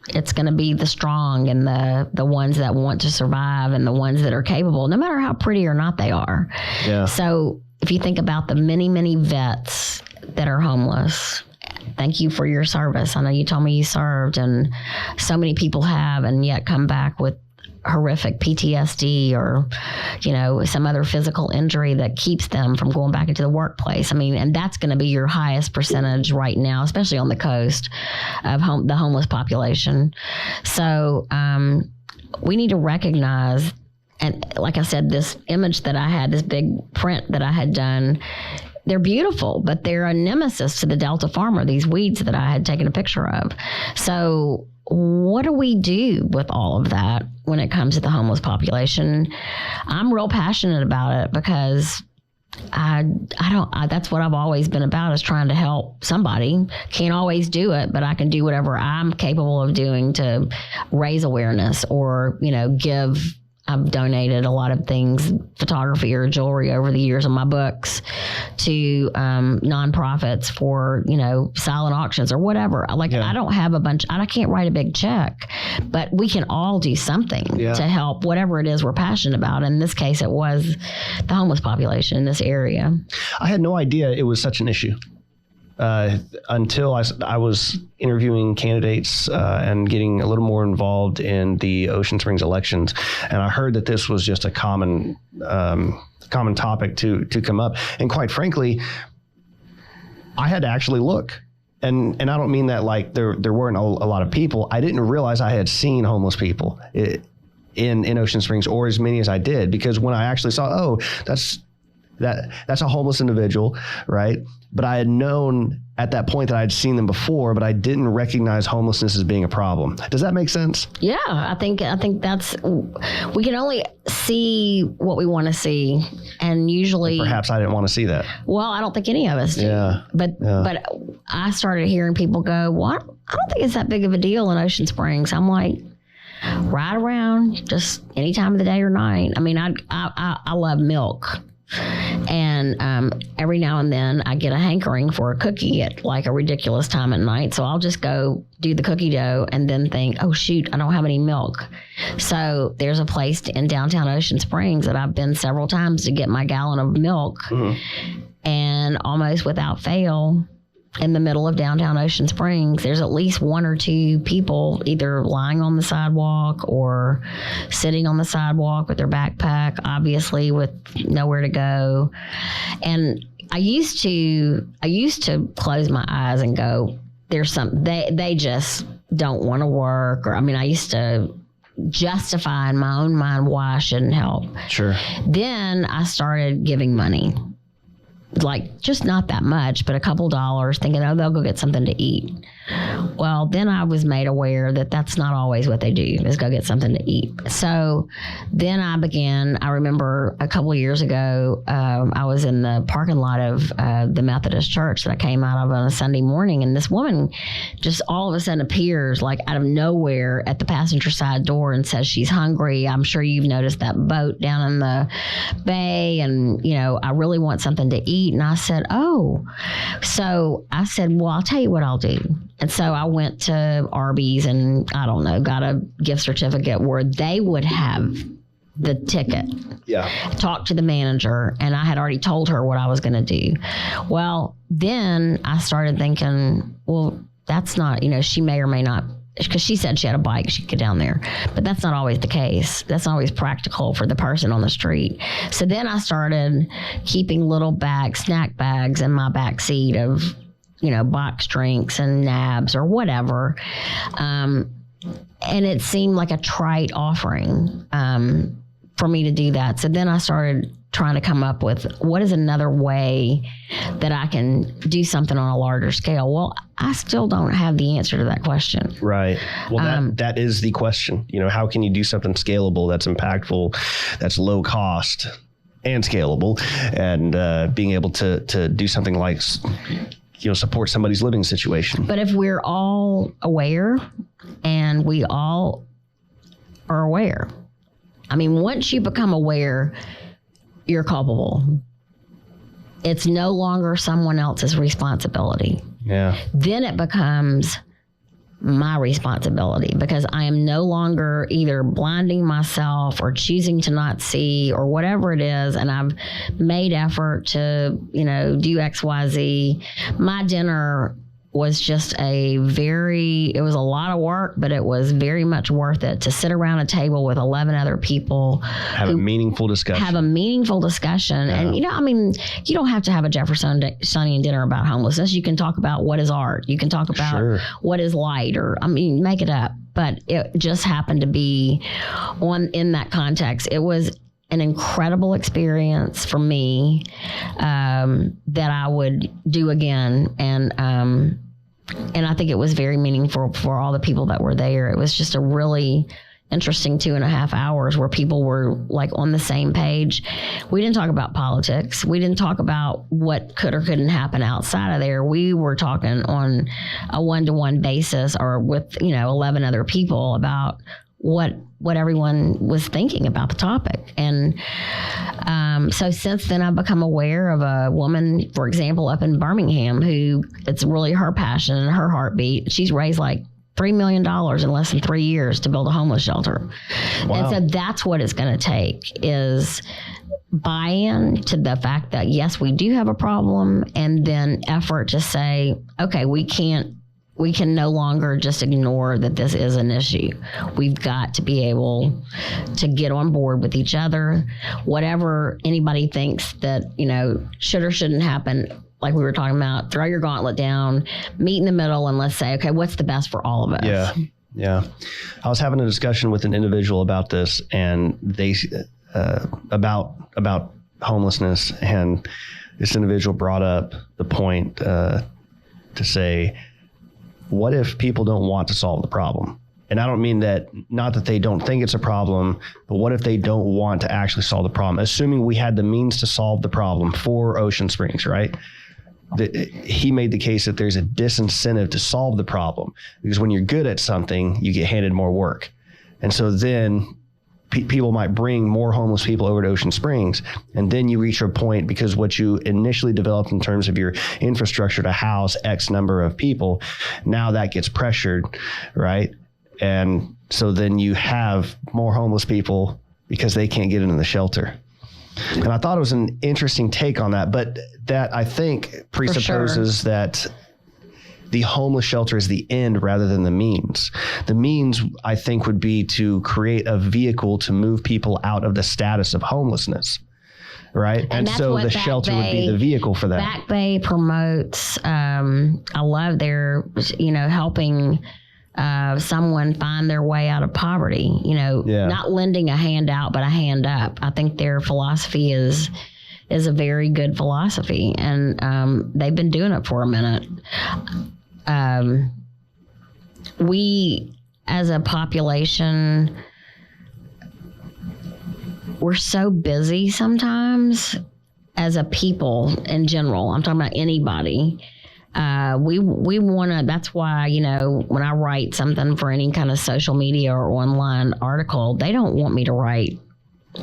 It's going to be the strong and the ones that want to survive and the ones that are capable, no matter how pretty or not they are. Yeah. So if you think about the many, many vets that are homeless, thank you for your service. I know you told me you served, and so many people have, and yet come back with horrific PTSD or, some other physical injury that keeps them from going back into the workplace. And that's going to be your highest percentage right now, especially on the coast of the homeless population. So we need to recognize, and like I said, this image that I had, this big print that I had done, they're beautiful, but they're a nemesis to the Delta farmer, these weeds that I had taken a picture of. So what do we do with all of that when it comes to the homeless population? I'm real passionate about it because that's what I've always been about, is trying to help somebody. Can't always do it, but I can do whatever I'm capable of doing to raise awareness or, give. I've donated a lot of things, photography or jewelry over the years of my books, to nonprofits for, silent auctions or whatever. I don't have I can't write a big check, but we can all do something to help whatever it is we're passionate about. In this case, it was the homeless population in this area. I had no idea it was such an issue. Until I was interviewing candidates and getting a little more involved in the Ocean Springs elections, and I heard that this was just a common topic to come up. And quite frankly, I had to actually look. And I don't mean that like there weren't a lot of people. I didn't realize I had seen homeless people in Ocean Springs, or as many as I did, because when I actually saw, that's a homeless individual, right? But I had known at that point that I'd seen them before, but I didn't recognize homelessness as being a problem. Does that make sense? Yeah, I think that's, we can only see what we want to see, and usually perhaps I didn't want to see that. Well, I don't think any of us do. Yeah. But I started hearing people go, "What? I don't think it's that big of a deal in Ocean Springs." I'm like, right around, just any time of the day or night. I love milk. And every now and then I get a hankering for a cookie at like a ridiculous time at night. So I'll just go do the cookie dough and then think, oh, shoot, I don't have any milk. So there's a place in downtown Ocean Springs that I've been several times to get my gallon of milk. Mm-hmm. And almost without fail, in the middle of downtown Ocean Springs, there's at least one or two people either lying on the sidewalk or sitting on the sidewalk with their backpack, obviously with nowhere to go. And I used to close my eyes and go, there's some, they just don't want to work. Or, I mean, I used to justify in my own mind why I shouldn't help. Sure. Then I started giving money. Like, just not that much, but a couple dollars, thinking, oh, they'll go get something to eat. Well, then I was made aware that that's not always what they do, is go get something to eat. So then I remember a couple of years ago, I was in the parking lot of the Methodist church that I came out of on a Sunday morning, and this woman just all of a sudden appears like out of nowhere at the passenger side door and says she's hungry. I'm sure you've noticed that boat down in the bay, and, I really want something to eat. And I said, oh. So I said, well, I'll tell you what I'll do. And so I went to Arby's and, I don't know, got a gift certificate where they would have the ticket. Yeah. Talk to the manager. And I had already told her what I was going to do. Well, then I started thinking, well, that's not, she may or may not, because she said she had a bike, she could get down there. But that's not always the case. That's not always practical for the person on the street. So then I started keeping little snack bags in my back seat of, box drinks and nabs or whatever. And it seemed like a trite offering for me to do that. So then I started trying to come up with what is another way that I can do something on a larger scale. Well, I still don't have the answer to that question. Right. Well, that is the question. How can you do something scalable that's impactful, that's low cost and scalable, and being able to do something like support somebody's living situation. But if we're all aware, and we all are aware, I mean, once you become aware, you're culpable. It's no longer someone else's responsibility. Yeah. Then it becomes my responsibility, because I am no longer either blinding myself or choosing to not see or whatever it is. And I've made effort to, do X, Y, Z. My dinner was just it was a lot of work, but it was very much worth it to sit around a table with 11 other people. Have a meaningful discussion. Yeah. And, you don't have to have a Jeffersonian dinner about homelessness. You can talk about what is art. You can talk about what is light, make it up. But it just happened to be in that context. It was an incredible experience for me that I would do again. And I think it was very meaningful for all the people that were there. It was just a really interesting 2.5 hours where people were like on the same page. We didn't talk about politics. We didn't talk about what could or couldn't happen outside of there. We were talking on a one-to-one basis or with, 11 other people about what everyone was thinking about the topic. And so since then, I've become aware of a woman, for example, up in Birmingham, who it's really her passion and her heartbeat. She's raised like $3 million in less than 3 years to build a homeless shelter. Wow. And so that's what it's going to take, is buy-in to the fact that, yes, we do have a problem, and then effort to say, okay, we can no longer just ignore that this is an issue. We've got to be able to get on board with each other. Whatever anybody thinks that, should or shouldn't happen, like we were talking about, throw your gauntlet down, meet in the middle, and let's say, okay, what's the best for all of us? Yeah. I was having a discussion with an individual about this, and they about homelessness, and this individual brought up the point to say, what if people don't want to solve the problem? And I don't mean that, not that they don't think it's a problem, but what if they don't want to actually solve the problem? Assuming we had the means to solve the problem for Ocean Springs, right? He made the case that there's a disincentive to solve the problem, because when you're good at something, you get handed more work. And so then people might bring more homeless people over to Ocean Springs, and then you reach a point, because what you initially developed in terms of your infrastructure to house X number of people, now that gets pressured, right? And so then you have more homeless people because they can't get into the shelter. And I thought it was an interesting take on that, but that I think presupposes that the homeless shelter is the end rather than the means. The means, I think, would be to create a vehicle to move people out of the status of homelessness. Right. And so the shelter would be the vehicle for that. Back Bay promotes, I love their, helping someone find their way out of poverty, not lending a hand out, but a hand up. I think their philosophy is a very good philosophy, and they've been doing it for a minute. We, as a population, we're so busy sometimes as a people in general. I'm talking about anybody. We want to, that's why, when I write something for any kind of social media or online article, they don't want me to write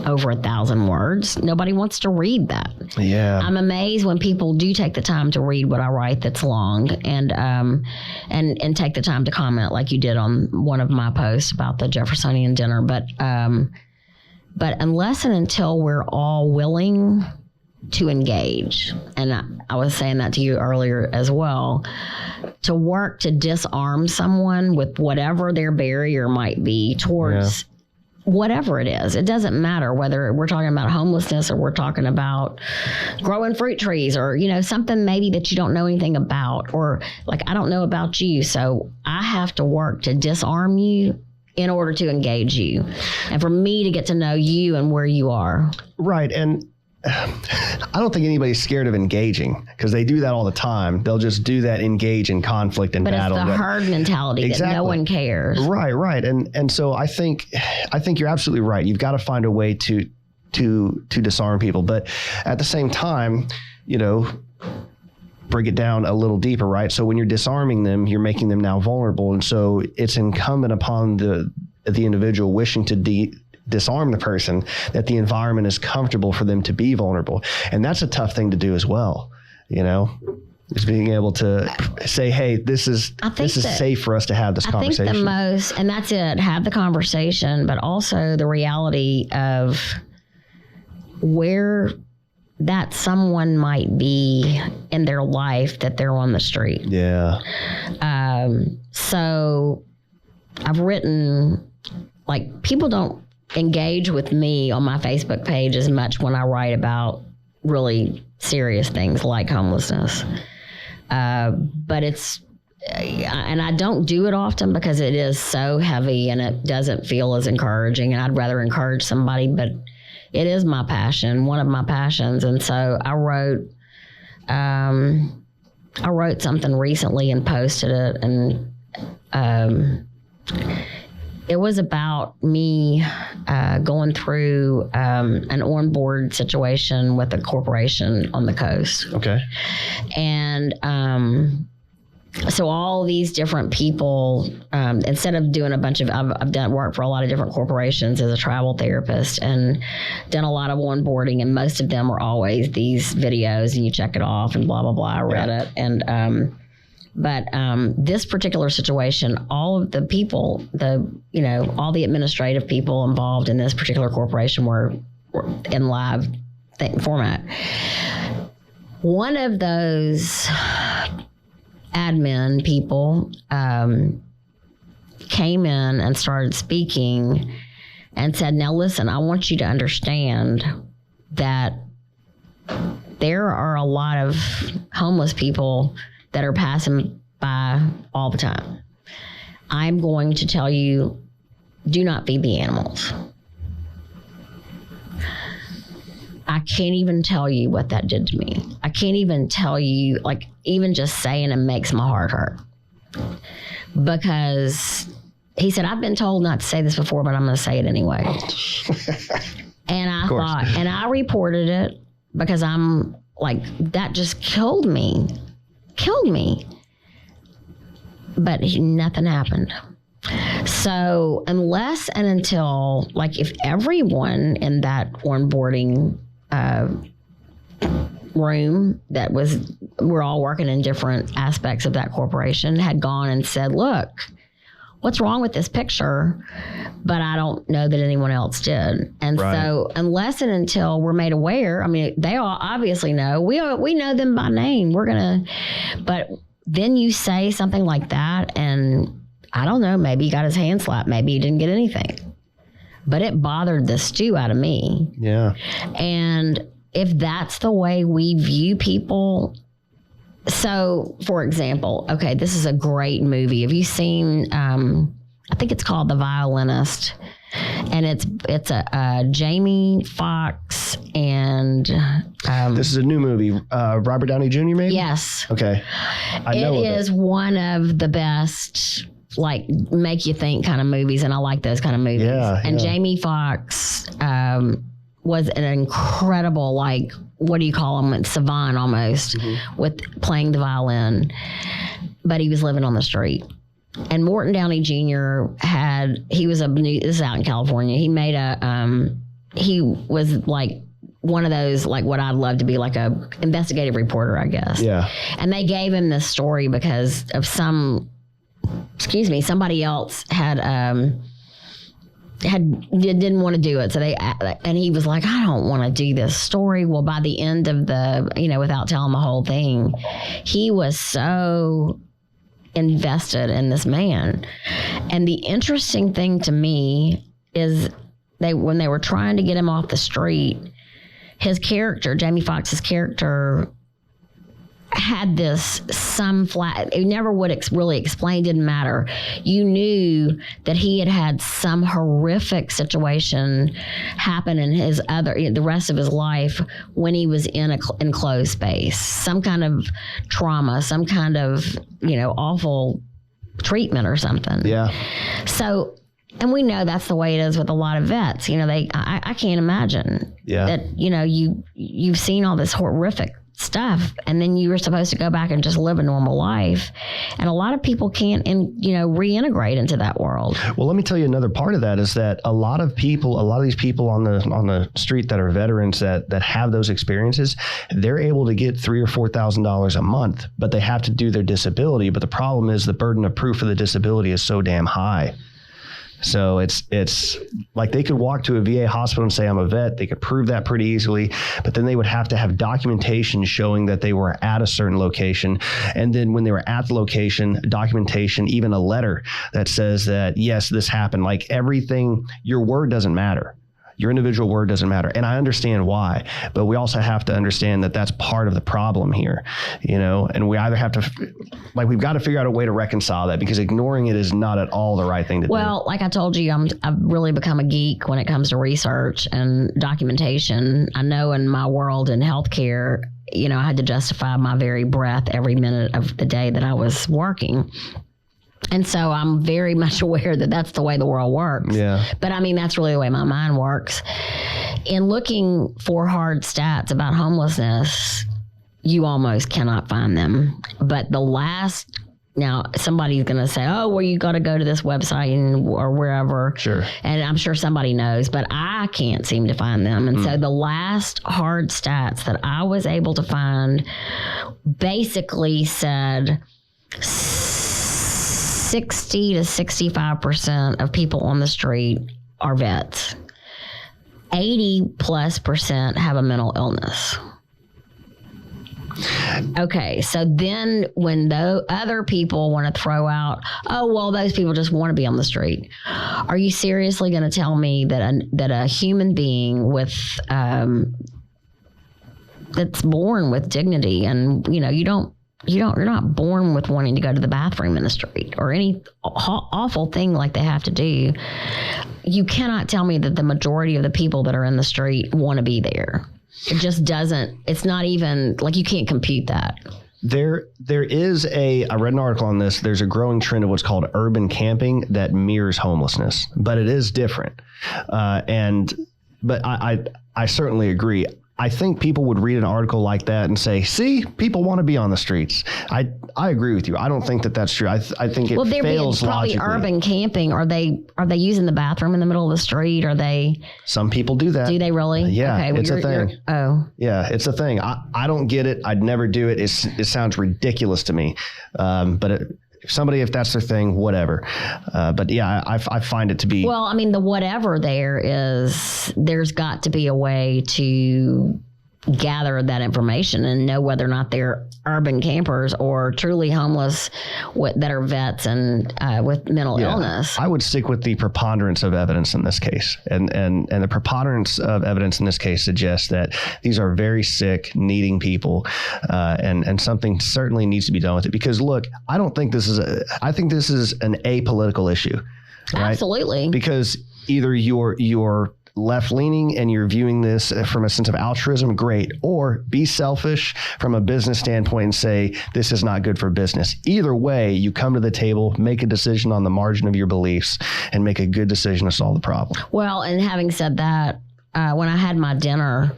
over 1,000 words. Nobody wants to read that. Yeah. I'm amazed when people do take the time to read what I write that's long and take the time to comment like you did on one of my posts about the Jeffersonian dinner. But unless and until we're all willing to engage, and I was saying that to you earlier as well, to work to disarm someone with whatever their barrier might be towards whatever it is. It doesn't matter whether we're talking about homelessness or we're talking about growing fruit trees or, something maybe that you don't know anything about, or like, I don't know about you. So I have to work to disarm you in order to engage you and for me to get to know you and where you are. Right. And I don't think anybody's scared of engaging because they do that all the time. They'll just do that, engage in conflict and battle. But it's the herd mentality that no one cares. Right. And so I think you're absolutely right. You've got to find a way to disarm people. But at the same time, bring it down a little deeper, right? So when you're disarming them, you're making them now vulnerable. And so it's incumbent upon the individual wishing to disarm the person that the environment is comfortable for them to be vulnerable. And that's a tough thing to do as well, is being able to say, hey, this is safe for us to have this conversation. I think the most, and that's it, have the conversation, but also the reality of where that someone might be in their life that they're on the street. Yeah. So I've written, like, people don't engage with me on my Facebook page as much when I write about really serious things like homelessness. But it's, and I don't do it often because it is so heavy and it doesn't feel as encouraging, and I'd rather encourage somebody, but it is my passion, one of my passions. And so I wrote something recently and posted it, and it was about me going through an on-board situation with a corporation on the coast. Okay. And so all these different people, instead of doing a bunch of, I've done work for a lot of different corporations as a travel therapist and done a lot of onboarding, and most of them are always these videos and you check it off and blah, blah, blah. I read it. And, but this particular situation, all of the people, all the administrative people involved in this particular corporation were in live format. One of those admin people came in and started speaking and said, now listen, I want you to understand that there are a lot of homeless people that are passing by all the time. I'm going to tell you, do not feed the animals. I can't even tell you what that did to me. I can't even tell you, like, even just saying it makes my heart hurt. Because he said, I've been told not to say this before, but I'm going to say it anyway. And I thought, and I reported it because I'm like, that just killed me. But nothing happened. So unless and until, like, if everyone in that onboarding room that we're all working in different aspects of that corporation had gone and said, look, what's wrong with this picture? But I don't know that anyone else did. And so unless and until we're made aware, I mean, they all obviously know. We know them by name. But then you say something like that, and I don't know, maybe he got his hand slapped, maybe he didn't get anything, but it bothered the stew out of me. Yeah. And if that's the way we view people, so for example, okay, this is a great movie. Have you seen, I think it's called The Violinist, and it's a Jamie Foxx and this is a new movie. Robert Downey Jr. maybe? Yes. Okay. I know it is one of the best, like, make you think kind of movies, and I like those kind of movies. Yeah. And Jamie Foxx was an incredible, like, what do you call him? Savant almost, with playing the violin, but he was living on the street. And Morton Downey Jr. this is out in California. He made he was like one of those, like what I'd love to be, like a investigative reporter, I guess. Yeah. And they gave him this story because of somebody else didn't want to do it. So and he was like, I don't want to do this story. Well, by the end of without telling the whole thing, he was so invested in this man. And the interesting thing to me is when they were trying to get him off the street, his character, Jamie Foxx's character, had this it never would really explain, didn't matter. You knew that he had some horrific situation happen in the rest of his life when he was in an enclosed space, some kind of trauma, some kind of, awful treatment or something. Yeah. So, and we know that's the way it is with a lot of vets. I can't imagine that, you've seen all this horrific stuff, and then you were supposed to go back and just live a normal life, and a lot of people can't reintegrate into that world. Well, let me tell you, another part of that is that a lot of these people on the street that are veterans that have those experiences, they're able to get $3,000 or $4,000 a month, but they have to do their disability. But the problem is the burden of proof of the disability is so damn high. So it's like they could walk to a VA hospital and say, I'm a vet. They could prove that pretty easily, but then they would have to have documentation showing that they were at a certain location. And then when they were at the location, documentation, even a letter that says that, yes, this happened. Like everything, your word doesn't matter. Your individual word doesn't matter. And I understand why, but we also have to understand that that's part of the problem here, and we either have to, we've got to figure out a way to reconcile that, because ignoring it is not at all the right thing to do. Well, like I told you, I've really become a geek when it comes to research and documentation. I know in my world in healthcare, I had to justify my very breath every minute of the day that I was working. And so I'm very much aware that that's the way the world works. Yeah. But I mean, that's really the way my mind works. In looking for hard stats about homelessness, you almost cannot find them. But now somebody's going to say, oh, well, you got to go to this website or wherever. Sure. And I'm sure somebody knows, but I can't seem to find them. And so the last hard stats that I was able to find basically said 60 to 65% of people on the street are vets. 80+% have a mental illness. Okay, so then when the other people want to throw out, oh, well, those people just want to be on the street. Are you seriously going to tell me that a human being with that's born with dignity, and you're not born with wanting to go to the bathroom in the street or any awful thing like they have to do. You cannot tell me that the majority of the people that are in the street want to be there. It just doesn't. It's not even like you can't compute that. There is I read an article on this. There's a growing trend of what's called urban camping that mirrors homelessness, but it is different. But I certainly agree. I think people would read an article like that and say, see, people want to be on the streets. I agree with you. I don't think that that's true. I think it fails logically. Probably urban camping. Are they using the bathroom in the middle of the street? Are they? Some people do that. Do they really? Yeah, okay, well, it's a thing. Yeah, it's a thing. I don't get it. I'd never do it. It sounds ridiculous to me. But if that's their thing, whatever. But yeah, I find it to be. Well, I mean, the whatever there's got to be a way to gather that information and know whether or not they're urban campers or truly homeless that are vets and with mental illness. I would stick with the preponderance of evidence in this case. And the preponderance of evidence in this case suggests that these are very sick, needing people, and something certainly needs to be done with it. Because look, I think this is an apolitical issue. Right? Absolutely. Because either you're left-leaning and you're viewing this from a sense of altruism, great, or be selfish from a business standpoint and say, this is not good for business. Either way, you come to the table, make a decision on the margin of your beliefs, and make a good decision to solve the problem. Well, and having said that, when I had my dinner,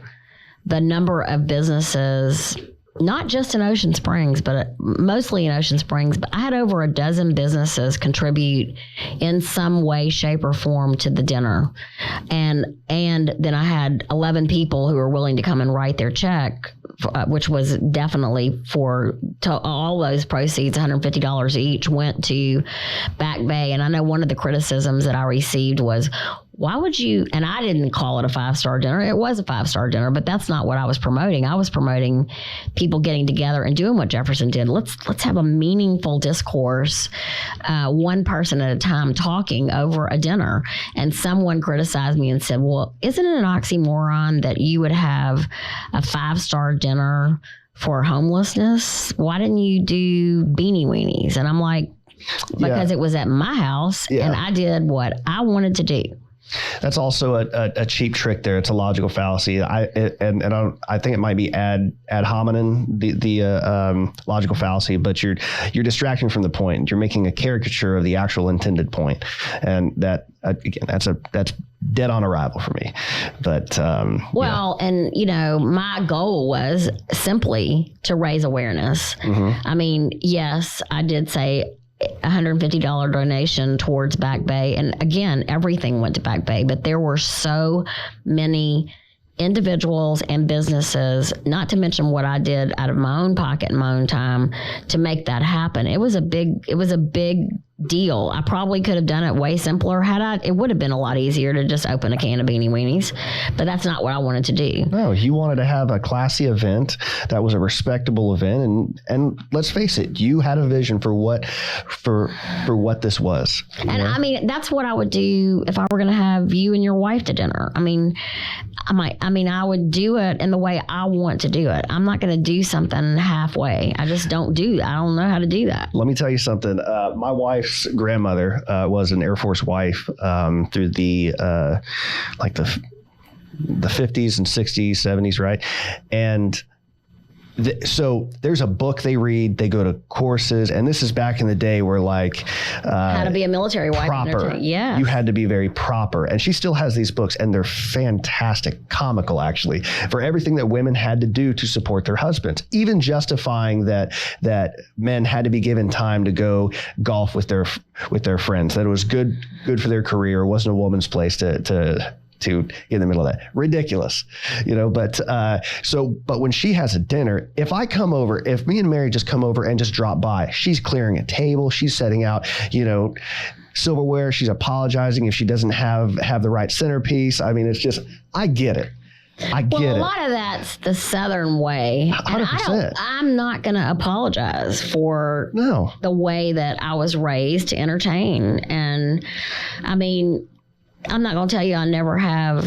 the number of businesses, not just in Ocean Springs, but mostly in Ocean Springs, but I had over a dozen businesses contribute in some way, shape, or form to the dinner. And then I had 11 people who were willing to come and write their check, which was definitely all those proceeds, $150 each, went to Back Bay. And I know one of the criticisms that I received was, why would you, and I didn't call it a 5-star dinner. It was a 5-star dinner, but that's not what I was promoting. I was promoting people getting together and doing what Jefferson did. Let's have a meaningful discourse, one person at a time, talking over a dinner. And someone criticized me and said, well, isn't it an oxymoron that you would have a 5-star dinner for homelessness? Why didn't you do beanie weenies? And I'm like, because it was at my house and I did what I wanted to do. That's also a cheap trick there. It's a logical fallacy. I think it might be ad hominem, the logical fallacy, but you're distracting from the point. You're making a caricature of the actual intended point. And that, again, that's dead on arrival for me. But, and my goal was simply to raise awareness. Mm-hmm. I mean, yes, I did say $150 donation towards Back Bay. And again, everything went to Back Bay, but there were so many individuals and businesses, not to mention what I did out of my own pocket and my own time to make that happen. It was a big deal. I probably could have done it way simpler. It would have been a lot easier to just open a can of beanie weenies, but that's not what I wanted to do. No, you wanted to have a classy event that was a respectable event, and let's face it, you had a vision for what this was. And I mean, that's what I would do if I were going to have you and your wife to dinner. I mean, I would do it in the way I want to do it. I'm not going to do something halfway. I just don't do that. I don't know how to do that. Let me tell you something. My wife's grandmother was an Air Force wife through the 50s and 60s, 70s, right? And so there's a book they read, they go to courses, and this is back in the day where how to be a military wife. Proper. Yeah. You had to be very proper. And she still has these books, and they're fantastic, comical actually, for everything that women had to do to support their husbands, even justifying that men had to be given time to go golf with their friends, that it was good for their career. It wasn't a woman's place to get in the middle of that. Ridiculous, but when she has a dinner, if me and Mary just come over and just drop by, she's clearing a table, she's setting out, silverware, she's apologizing if she doesn't have the right centerpiece. I mean, it's just, I get it. A lot of that's the Southern way. 100%. I'm not going to apologize for the way that I was raised to entertain. And I mean, I'm not going to tell you I never have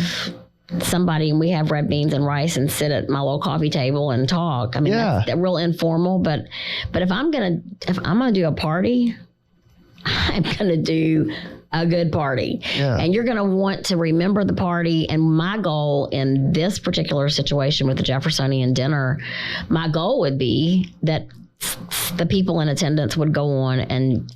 somebody and we have red beans and rice and sit at my little coffee table and talk. I mean, that's real informal. But if I'm going to do a party, I'm going to do a good party. Yeah. And you're going to want to remember the party. And my goal in this particular situation with the Jeffersonian dinner, my goal would be that the people in attendance would go on and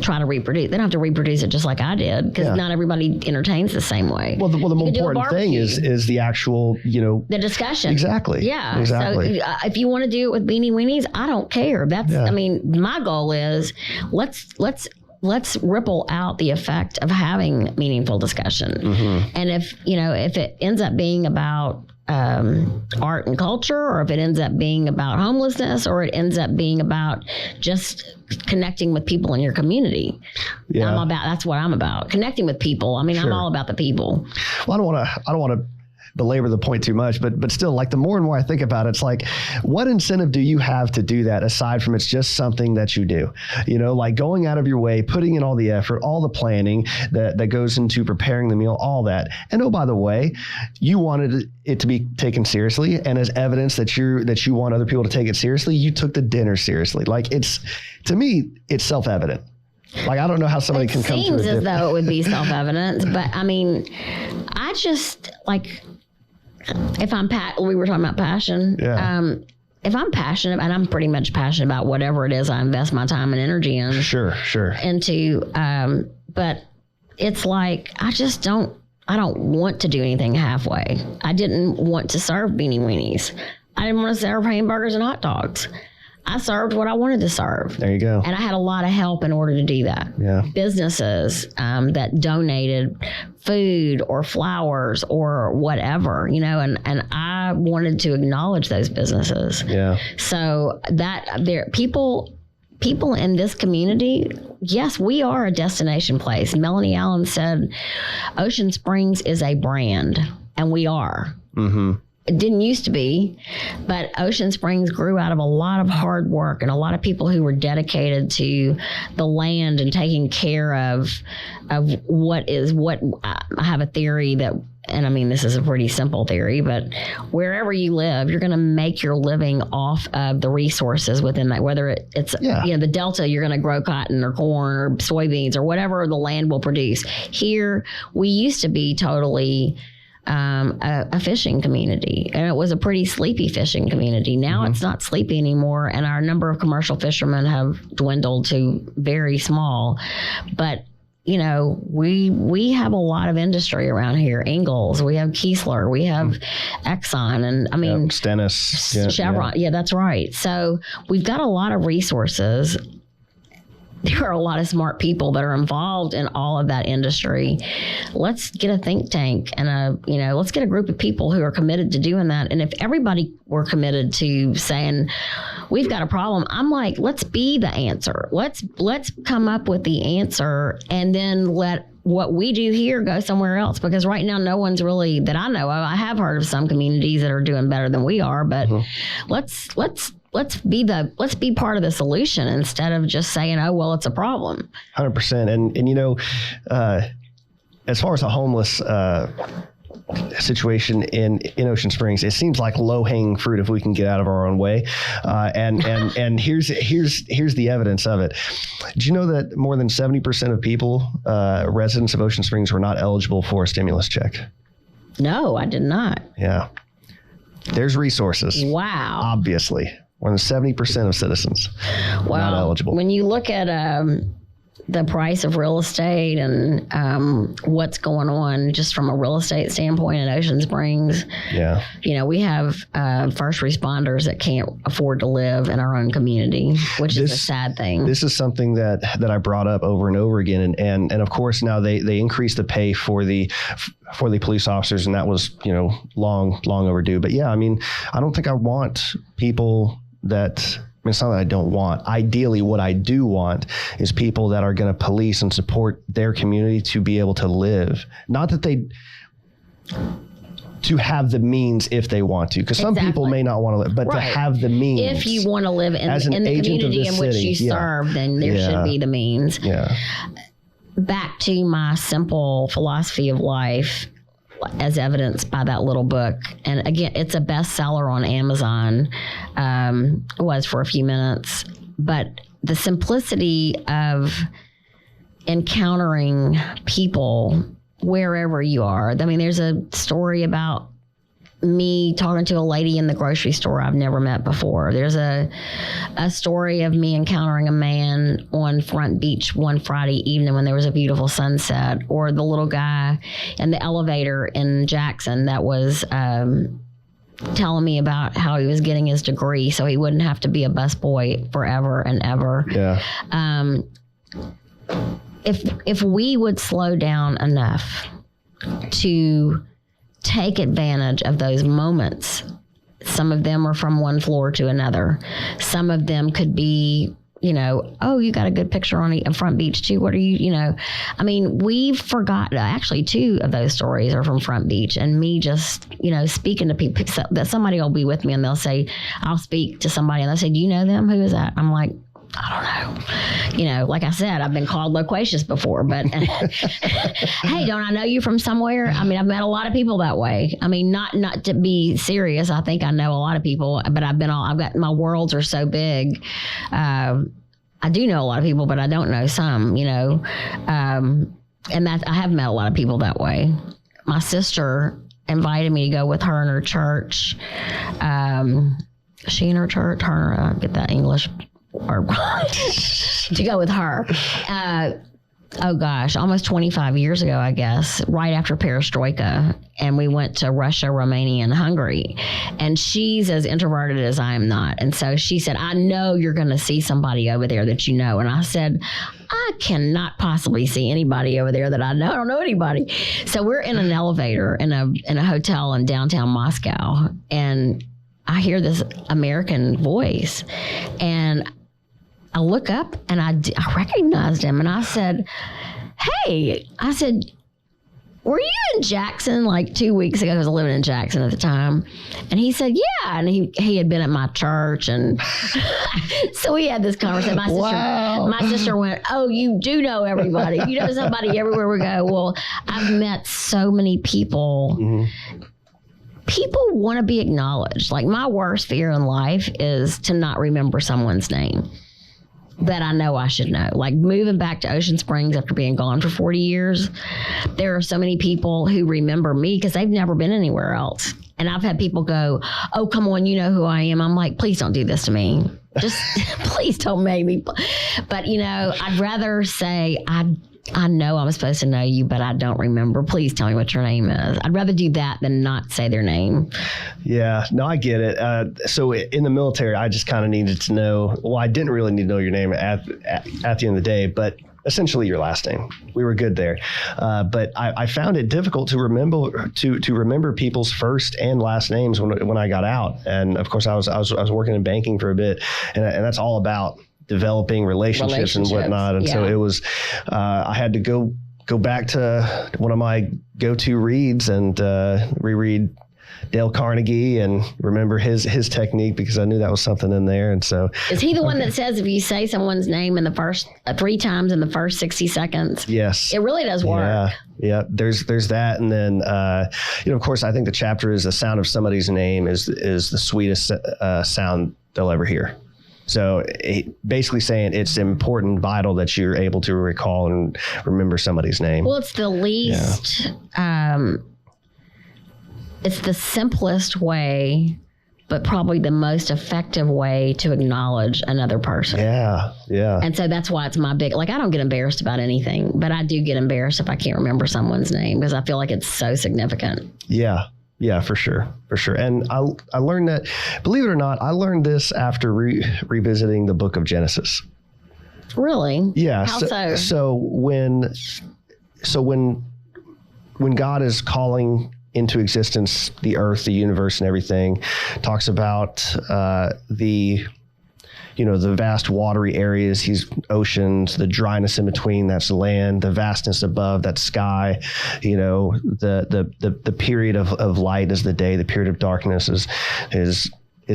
try to reproduce. They don't have to reproduce it just like I did, because not everybody entertains the same way. Well, the more important thing is the actual, the discussion. Exactly. Yeah. Exactly. So if you want to do it with beanie weenies, I don't care. I mean, my goal is let's ripple out the effect of having meaningful discussion. Mm-hmm. And if it ends up being about art and culture, or if it ends up being about homelessness, or it ends up being about just connecting with people in your community. Yeah. That's what I'm about. Connecting with people. I mean, sure. I'm all about the people. Well, I don't want to belabor the point too much, but still, like, the more and more I think about it, it's like, what incentive do you have to do that aside from it's just something that you do? You know, like going out of your way, putting in all the effort, all the planning that goes into preparing the meal, all that. And oh, by the way, you wanted it to be taken seriously, and as evidence that you want other people to take it seriously, you took the dinner seriously. Like, to me, it's self-evident. Like, I don't know how somebody can come to it. It seems as though it would be self-evident, but I mean, I just, like, if we were talking about passion. Yeah. If I'm passionate, and I'm pretty much passionate about whatever it is I invest my time and energy in. Sure. Into, but it's like, I don't want to do anything halfway. I didn't want to serve beanie weenies. I didn't want to serve hamburgers and hot dogs. I served what I wanted to serve. There you go. And I had a lot of help in order to do that. Yeah. Businesses that donated food or flowers or whatever, you know, and I wanted to acknowledge those businesses. Yeah. So people in this community, yes, we are a destination place. Melanie Allen said Ocean Springs is a brand, and we are. Mm-hmm. It didn't used to be, but Ocean Springs grew out of a lot of hard work and a lot of people who were dedicated to the land and taking care of what. I have a theory that, and I mean, this is a pretty simple theory, but wherever you live, you're going to make your living off of the resources within that, whether it's, the Delta, you're going to grow cotton or corn or soybeans or whatever the land will produce. Here, we used to be totally a fishing community, and it was a pretty sleepy fishing community. Now it's not sleepy anymore, and our number of commercial fishermen have dwindled to very small. But you know, we have a lot of industry around here. Ingalls, we have Kiesler, we have Exxon, and I mean Stennis, Chevron. Yeah, that's right. So we've got a lot of resources. There are a lot of smart people that are involved in all of that industry. Let's get a think tank and let's get a group of people who are committed to doing that. And if everybody were committed to saying, we've got a problem, I'm like, let's be the answer. Let's come up with the answer and then let what we do here go somewhere else. Because right now, no one's really, that I know of. I have heard of some communities that are doing better than we are, but let's be part of the solution instead of just saying, oh, well, it's a problem. 100%. And you know, as far as the homeless situation in Ocean Springs, it seems like low-hanging fruit if we can get out of our own way. And here's the evidence of it. Did you know that more than 70% of people, residents of Ocean Springs, were not eligible for a stimulus check? No, I did not. Yeah. There's resources. Wow. Obviously. More than 70% of citizens not eligible. When you look at the price of real estate and what's going on just from a real estate standpoint in Ocean Springs, you know, we have first responders that can't afford to live in our own community, which is a sad thing. This is something that I brought up over and over again. And of course, now they increased the pay for the police officers, and that was, you know, long overdue. But yeah, I mean, I don't think I want people that, I mean, it's not that I don't want. Ideally, what I do want is people that are going to police and support their community to be able to live. Not that to have the means if they want to, because some people may not want to live, but to have the means. If you want to live in the community in which you serve, then there should be the means. Yeah. Back to my simple philosophy of life, as evidenced by that little book. And again, it's a bestseller on Amazon. It was for a few minutes, but the simplicity of encountering people wherever you are. I mean, there's a story about me talking to a lady in the grocery store I've never met before. There's a story of me encountering a man on Front Beach one Friday evening when there was a beautiful sunset, or the little guy in the elevator in Jackson that was telling me about how he was getting his degree so he wouldn't have to be a busboy forever and ever. Yeah. If we would slow down enough to take advantage of those moments. Some of them are from one floor to another. Some of them could be oh, you got a good picture on a Front Beach too. What are you, I mean, we've forgotten, actually 2 of those stories are from Front Beach, and me just, speaking to people, that somebody will be with me and they'll say, I'll speak to somebody and they'll say, do you know them? Who is that? I'm like, I don't know. Like I said, I've been called loquacious before, but hey, don't I know you from somewhere? I mean, I've met a lot of people that way. I mean, not to be serious. I think I know a lot of people, but I've got, my worlds are so big. I do know a lot of people, but I don't know some, and that I have met a lot of people that way. My sister invited me to go with her in her church. She in her church, get that English, or to go with her. Oh gosh, almost 25 years ago, I guess, right after Perestroika. And we went to Russia, Romania, and Hungary. And she's as introverted as I am not. And so she said, I know you're going to see somebody over there that you know. And I said, I cannot possibly see anybody over there that I know. I don't know anybody. So we're in an elevator in a hotel in downtown Moscow. And I hear this American voice. And I look up and I recognized him, and I said, hey, were you in Jackson like 2 weeks ago? I was living in Jackson at the time. And he said, yeah. And he had been at my church. And so we had this conversation. My sister went, oh, you do know everybody. You know somebody everywhere we go. Well, I've met so many people. Mm-hmm. People want to be acknowledged. Like, my worst fear in life is to not remember someone's name that I know I should know. Like, moving back to Ocean Springs after being gone for 40 years, there are so many people who remember me because they've never been anywhere else. And I've had people go, oh, come on, you know who I am. I'm like, please don't do this to me. Just please don't make me. But, I'd rather say, I know I'm supposed to know you, but I don't remember. Please tell me what your name is. I'd rather do that than not say their name. Yeah, no, I get it. So in the military, I just kind of needed to know, well, I didn't really need to know your name at the end of the day, but essentially your last name. We were good there. But I found it difficult to remember people's first and last names when I got out. And of course, I was working in banking for a bit, and that's all about developing relationships and whatnot. And so it was, I had to go back to one of my go-to reads and reread Dale Carnegie and remember his technique, because I knew that was something in there. And so, is he the one that says if you say someone's name in the first 3 times in the first 60 seconds? Yes, it really does work. Yeah. There's that, and then of course, I think the chapter is the sound of somebody's name is the sweetest sound they'll ever hear. So basically saying it's important, vital that you're able to recall and remember somebody's name. Well, it's the least, it's the simplest way, but probably the most effective way to acknowledge another person. Yeah. And so that's why it's my big, I don't get embarrassed about anything, but I do get embarrassed if I can't remember someone's name because I feel like it's so significant. Yeah, for sure. And I learned that, believe it or not, I learned this after revisiting the book of Genesis. Really? Yeah. How so? So when God is calling into existence the earth, the universe, and everything, talks about the vast watery areas, he's oceans, the dryness in between, that's land, the vastness above, that's sky, the period of light is the day, the period of darkness is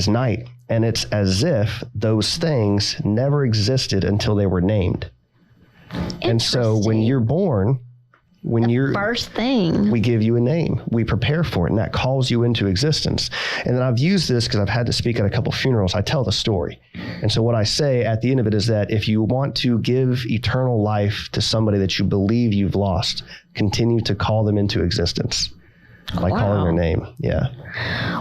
night. And it's as if those things never existed until they were named. And so when you're born, first thing, we give you a name, we prepare for it, and that calls you into existence. And then I've used this because I've had to speak at a couple funerals. I tell the story. And so what I say at the end of it is that if you want to give eternal life to somebody that you believe you've lost, continue to call them into existence by calling their name. Yeah.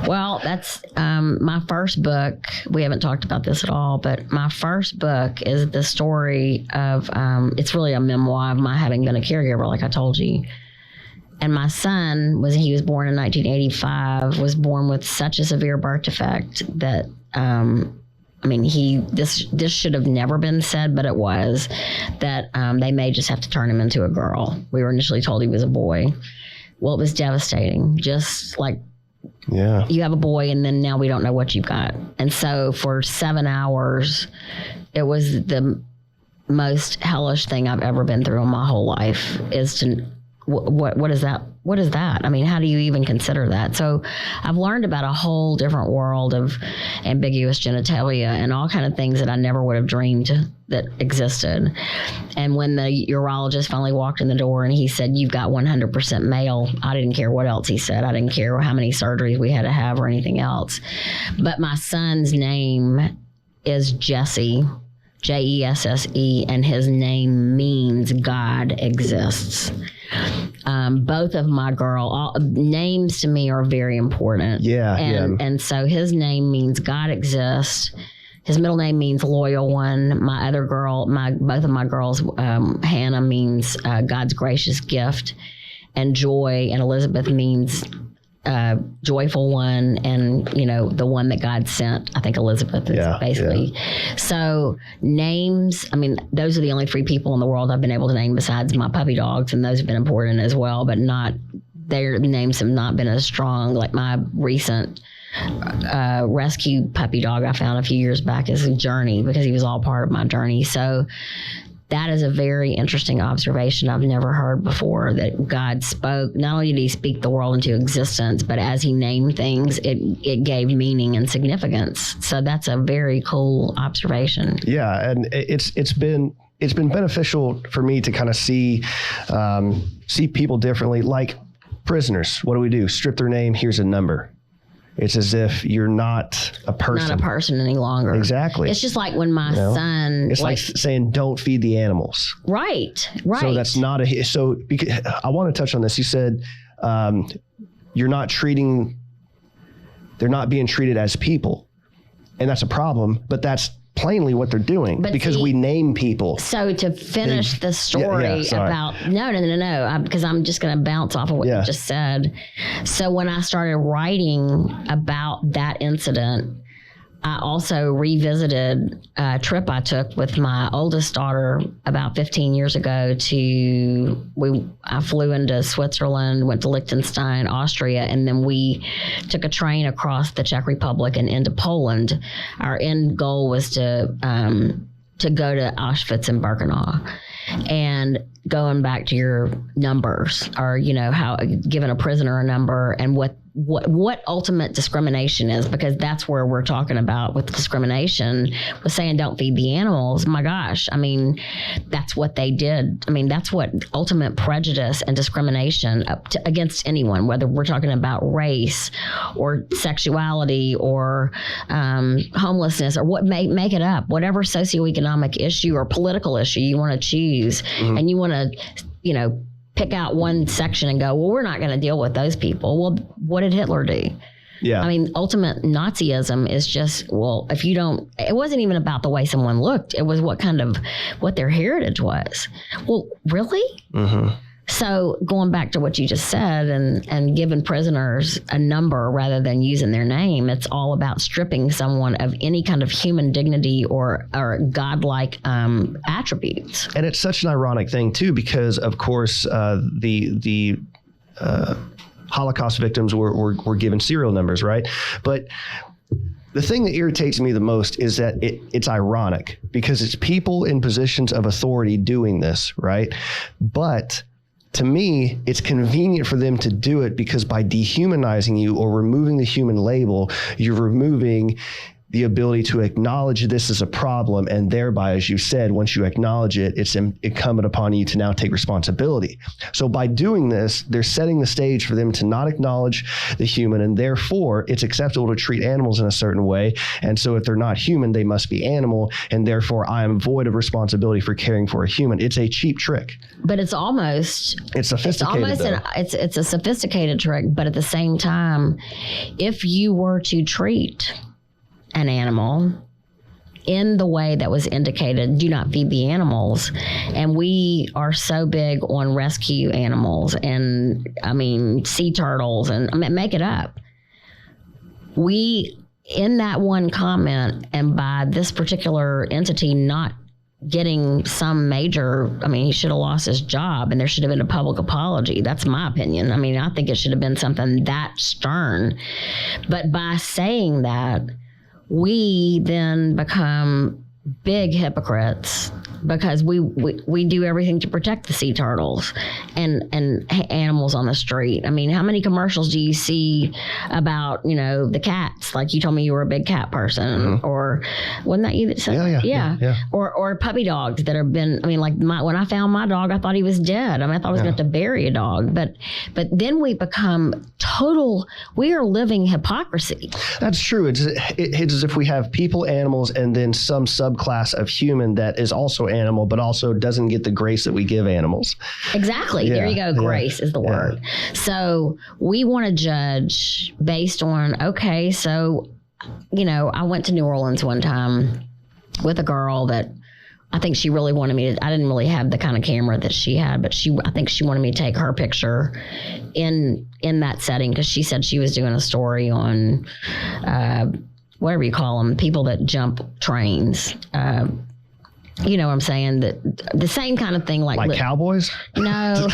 Well, that's my first book. We haven't talked about this at all, but my first book is the story of, it's really a memoir of my having been a caregiver, like I told you. And my son he was born in 1985, was born with such a severe birth defect that, this should have never been said, but it was, that they may just have to turn him into a girl. We were initially told he was a boy. Well, it was devastating. Just like, you have a boy and then now we don't know what you've got. And so for 7 hours, it was the most hellish thing I've ever been through in my whole life. Is to what is that? What is that? I mean, how do you even consider that? So I've learned about a whole different world of ambiguous genitalia and all kind of things that I never would have dreamed that existed. And when the urologist finally walked in the door and he said, "You've got 100% male," I didn't care what else he said. I didn't care how many surgeries we had to have or anything else. But my son's name is Jesse, Jesse, and his name means God exists. Both of my names to me are very important. And so his name means God exists. His middle name means loyal one. My other girl, both of my girls, Hannah means God's gracious gift, and Joy and Elizabeth means joyful one, and the one that God sent. I think Elizabeth is basically. So names, I mean, those are the only 3 people in the world I've been able to name besides my puppy dogs, and those have been important as well, but their names have not been as strong. Like my recent rescue puppy dog I found a few years back is Journey, because he was all part of my journey. So that is a very interesting observation I've never heard before, that God spoke. Not only did he speak the world into existence, but as he named things, it gave meaning and significance. So that's a very cool observation. Yeah, and it's been beneficial for me to kind of see people differently. Like prisoners, what do? Strip their name, here's a number. It's as if you're not a person. Not a person any longer. Exactly. It's just like when my son... It's like saying, don't feed the animals. Right. So that's not because I want to touch on this. You said they're not being treated as people. And that's a problem, but that's plainly what they're doing, because we name people. So to finish the story about no, because I'm just going to bounce off of what you just said. So when I started writing about that incident, I also revisited a trip I took with my oldest daughter about 15 years ago I flew into Switzerland, went to Liechtenstein, Austria, and then we took a train across the Czech Republic and into Poland. Our end goal was to go to Auschwitz and Birkenau. And going back to your numbers, or how giving a prisoner a number, and what ultimate discrimination is, because that's where we're talking about with discrimination, was saying don't feed the animals. My gosh, I mean, that's what they did. I mean, that's what ultimate prejudice and discrimination against anyone, whether we're talking about race or sexuality or homelessness, or what make it up, whatever socioeconomic issue or political issue you want to choose, and you want to, pick out one section and go, well, we're not going to deal with those people. Well, what did Hitler do? Yeah. I mean, ultimate Nazism is just, well, if you don't, it wasn't even about the way someone looked. It was what their heritage was. Well, really? Mm-hmm. So going back to what you just said and giving prisoners a number rather than using their name, it's all about stripping someone of any kind of human dignity or godlike attributes. And it's such an ironic thing too, because of course the Holocaust victims were given serial numbers, right? But the thing that irritates me the most is that it's ironic, because it's people in positions of authority doing this, right? But to me, it's convenient for them to do it, because by dehumanizing you or removing the human label, you're removing the ability to acknowledge this is a problem, and thereby, as you said, once you acknowledge it, it's incumbent upon you to now take responsibility. So by doing this, they're setting the stage for them to not acknowledge the human, and therefore it's acceptable to treat animals in a certain way. And so if they're not human, they must be animal, and therefore I am void of responsibility for caring for a human. It's a cheap trick. But it's sophisticated. It's a sophisticated trick, but at the same time, if you were to treat an animal in the way that was indicated, do not feed the animals. And we are so big on rescue animals and, sea turtles, and make it up. In that one comment, and by this particular entity not getting some major, he should have lost his job, and there should have been a public apology. That's my opinion. I think it should have been something that stern. But by saying that, we then become big hypocrites because we do everything to protect the sea turtles and animals on the street. I mean, how many commercials do you see about, the cats? Like you told me you were a big cat person, or wasn't that you that said? Yeah. Or puppy dogs that have been, when I found my dog, I thought he was dead. I thought I was going to have to bury a dog. But then we become we are living hypocrisy. That's true. It's as if we have people, animals, and then some subclass of human that is also animal, but also doesn't get the grace that we give animals. Exactly. There you go. Grace is the word. So we want to judge based on, okay, so, I went to New Orleans one time with a girl that I think she really wanted me to, I didn't really have the kind of camera that she had, but I think she wanted me to take her picture in that setting because she said she was doing a story on, whatever you call them, people that jump trains. You know what I'm saying? The same kind of thing like cowboys? No.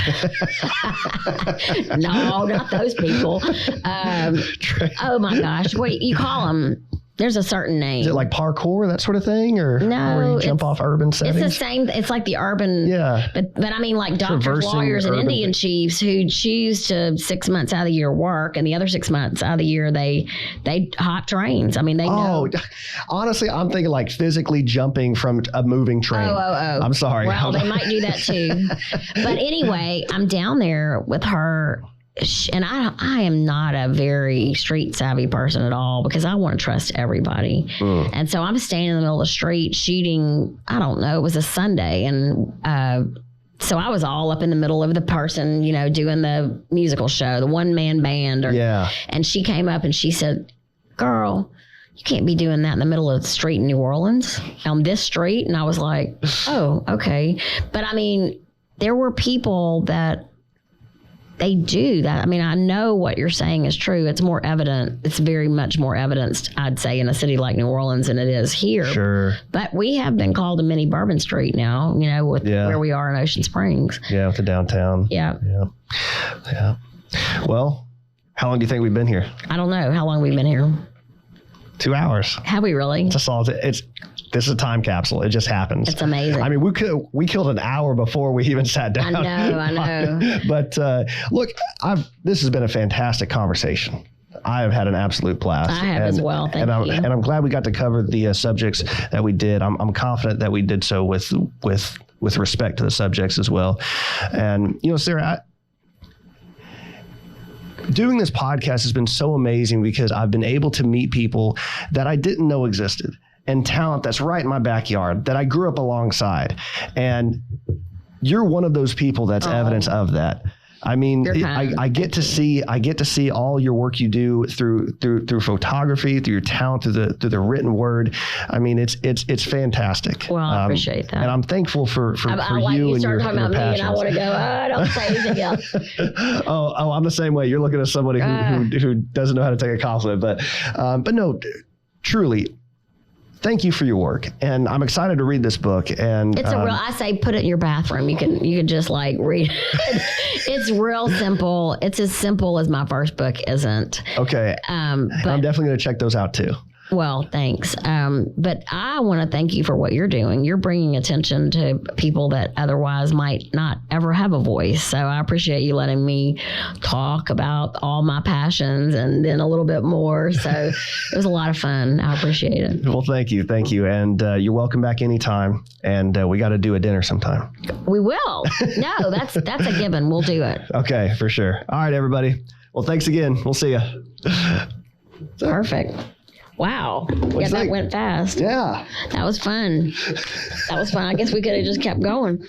No, not those people. Oh my gosh. What you call them? There's a certain name. Is it like parkour, that sort of thing? Or no, where you jump off urban settings? It's the same. It's like the urban. Yeah. But I mean, like doctors, lawyers, and Indian chiefs who choose to 6 months out of the year work, and the other 6 months out of the year they hop trains. I mean, they know. Honestly, I'm thinking like physically jumping from a moving train. Oh. I'm sorry. Well, they might do that too. But anyway, I'm down there with her. And I am not a very street savvy person at all because I want to trust everybody. And so I'm standing in the middle of the street shooting, I don't know, it was a Sunday. And so I was all up in the middle of the person, doing the musical show, the one man band. And she came up and she said, "Girl, you can't be doing that in the middle of the street in New Orleans on this street." And I was like, oh, okay. But I mean, there were people that they do that. I mean, I know what you're saying is true. It's more evident. It's very much more evidenced, I'd say, in a city like New Orleans than it is here. Sure. But we have been called a mini Bourbon Street now, with where we are in Ocean Springs. Yeah, with the downtown. Yeah. Well, how long do you think we've been here? I don't know. How long have we been here? 2 hours. Have we really? This is a time capsule. It just happens. It's amazing. I mean, we killed an hour before we even sat down. I know. But look, this has been a fantastic conversation. I have had an absolute blast. I have as well. Thank you. And I'm glad we got to cover the subjects that we did. I'm confident that we did so with respect to the subjects as well. And Sarah, doing this podcast has been so amazing because I've been able to meet people that I didn't know existed and talent that's right in my backyard that I grew up alongside. And you're one of those people that's evidence of that. I mean, I get to see all your work you do through photography, through your talent, through the written word. I mean, it's fantastic. Well, I appreciate that, and I'm thankful for you and your passions. Talking about me, and I want to go. Don't say anything else. Oh, I'm the same way. You're looking at somebody who doesn't know how to take a compliment, but no, truly. Thank you for your work, and I'm excited to read this book. And it's I say put it in your bathroom. You can just like read it. It's real simple. It's as simple as my first book isn't. Okay. But I'm definitely going to check those out too. Well, thanks. But I want to thank you for what you're doing. You're bringing attention to people that otherwise might not ever have a voice. So I appreciate you letting me talk about all my passions and then a little bit more. So it was a lot of fun. I appreciate it. Well, thank you. Thank you. And you're welcome back anytime. And we got to do a dinner sometime. We will. No, that's a given. We'll do it. Okay, for sure. All right, everybody. Well, thanks again. We'll see you. Perfect. Wow. That went fast. Yeah. That was fun. I guess we could have just kept going.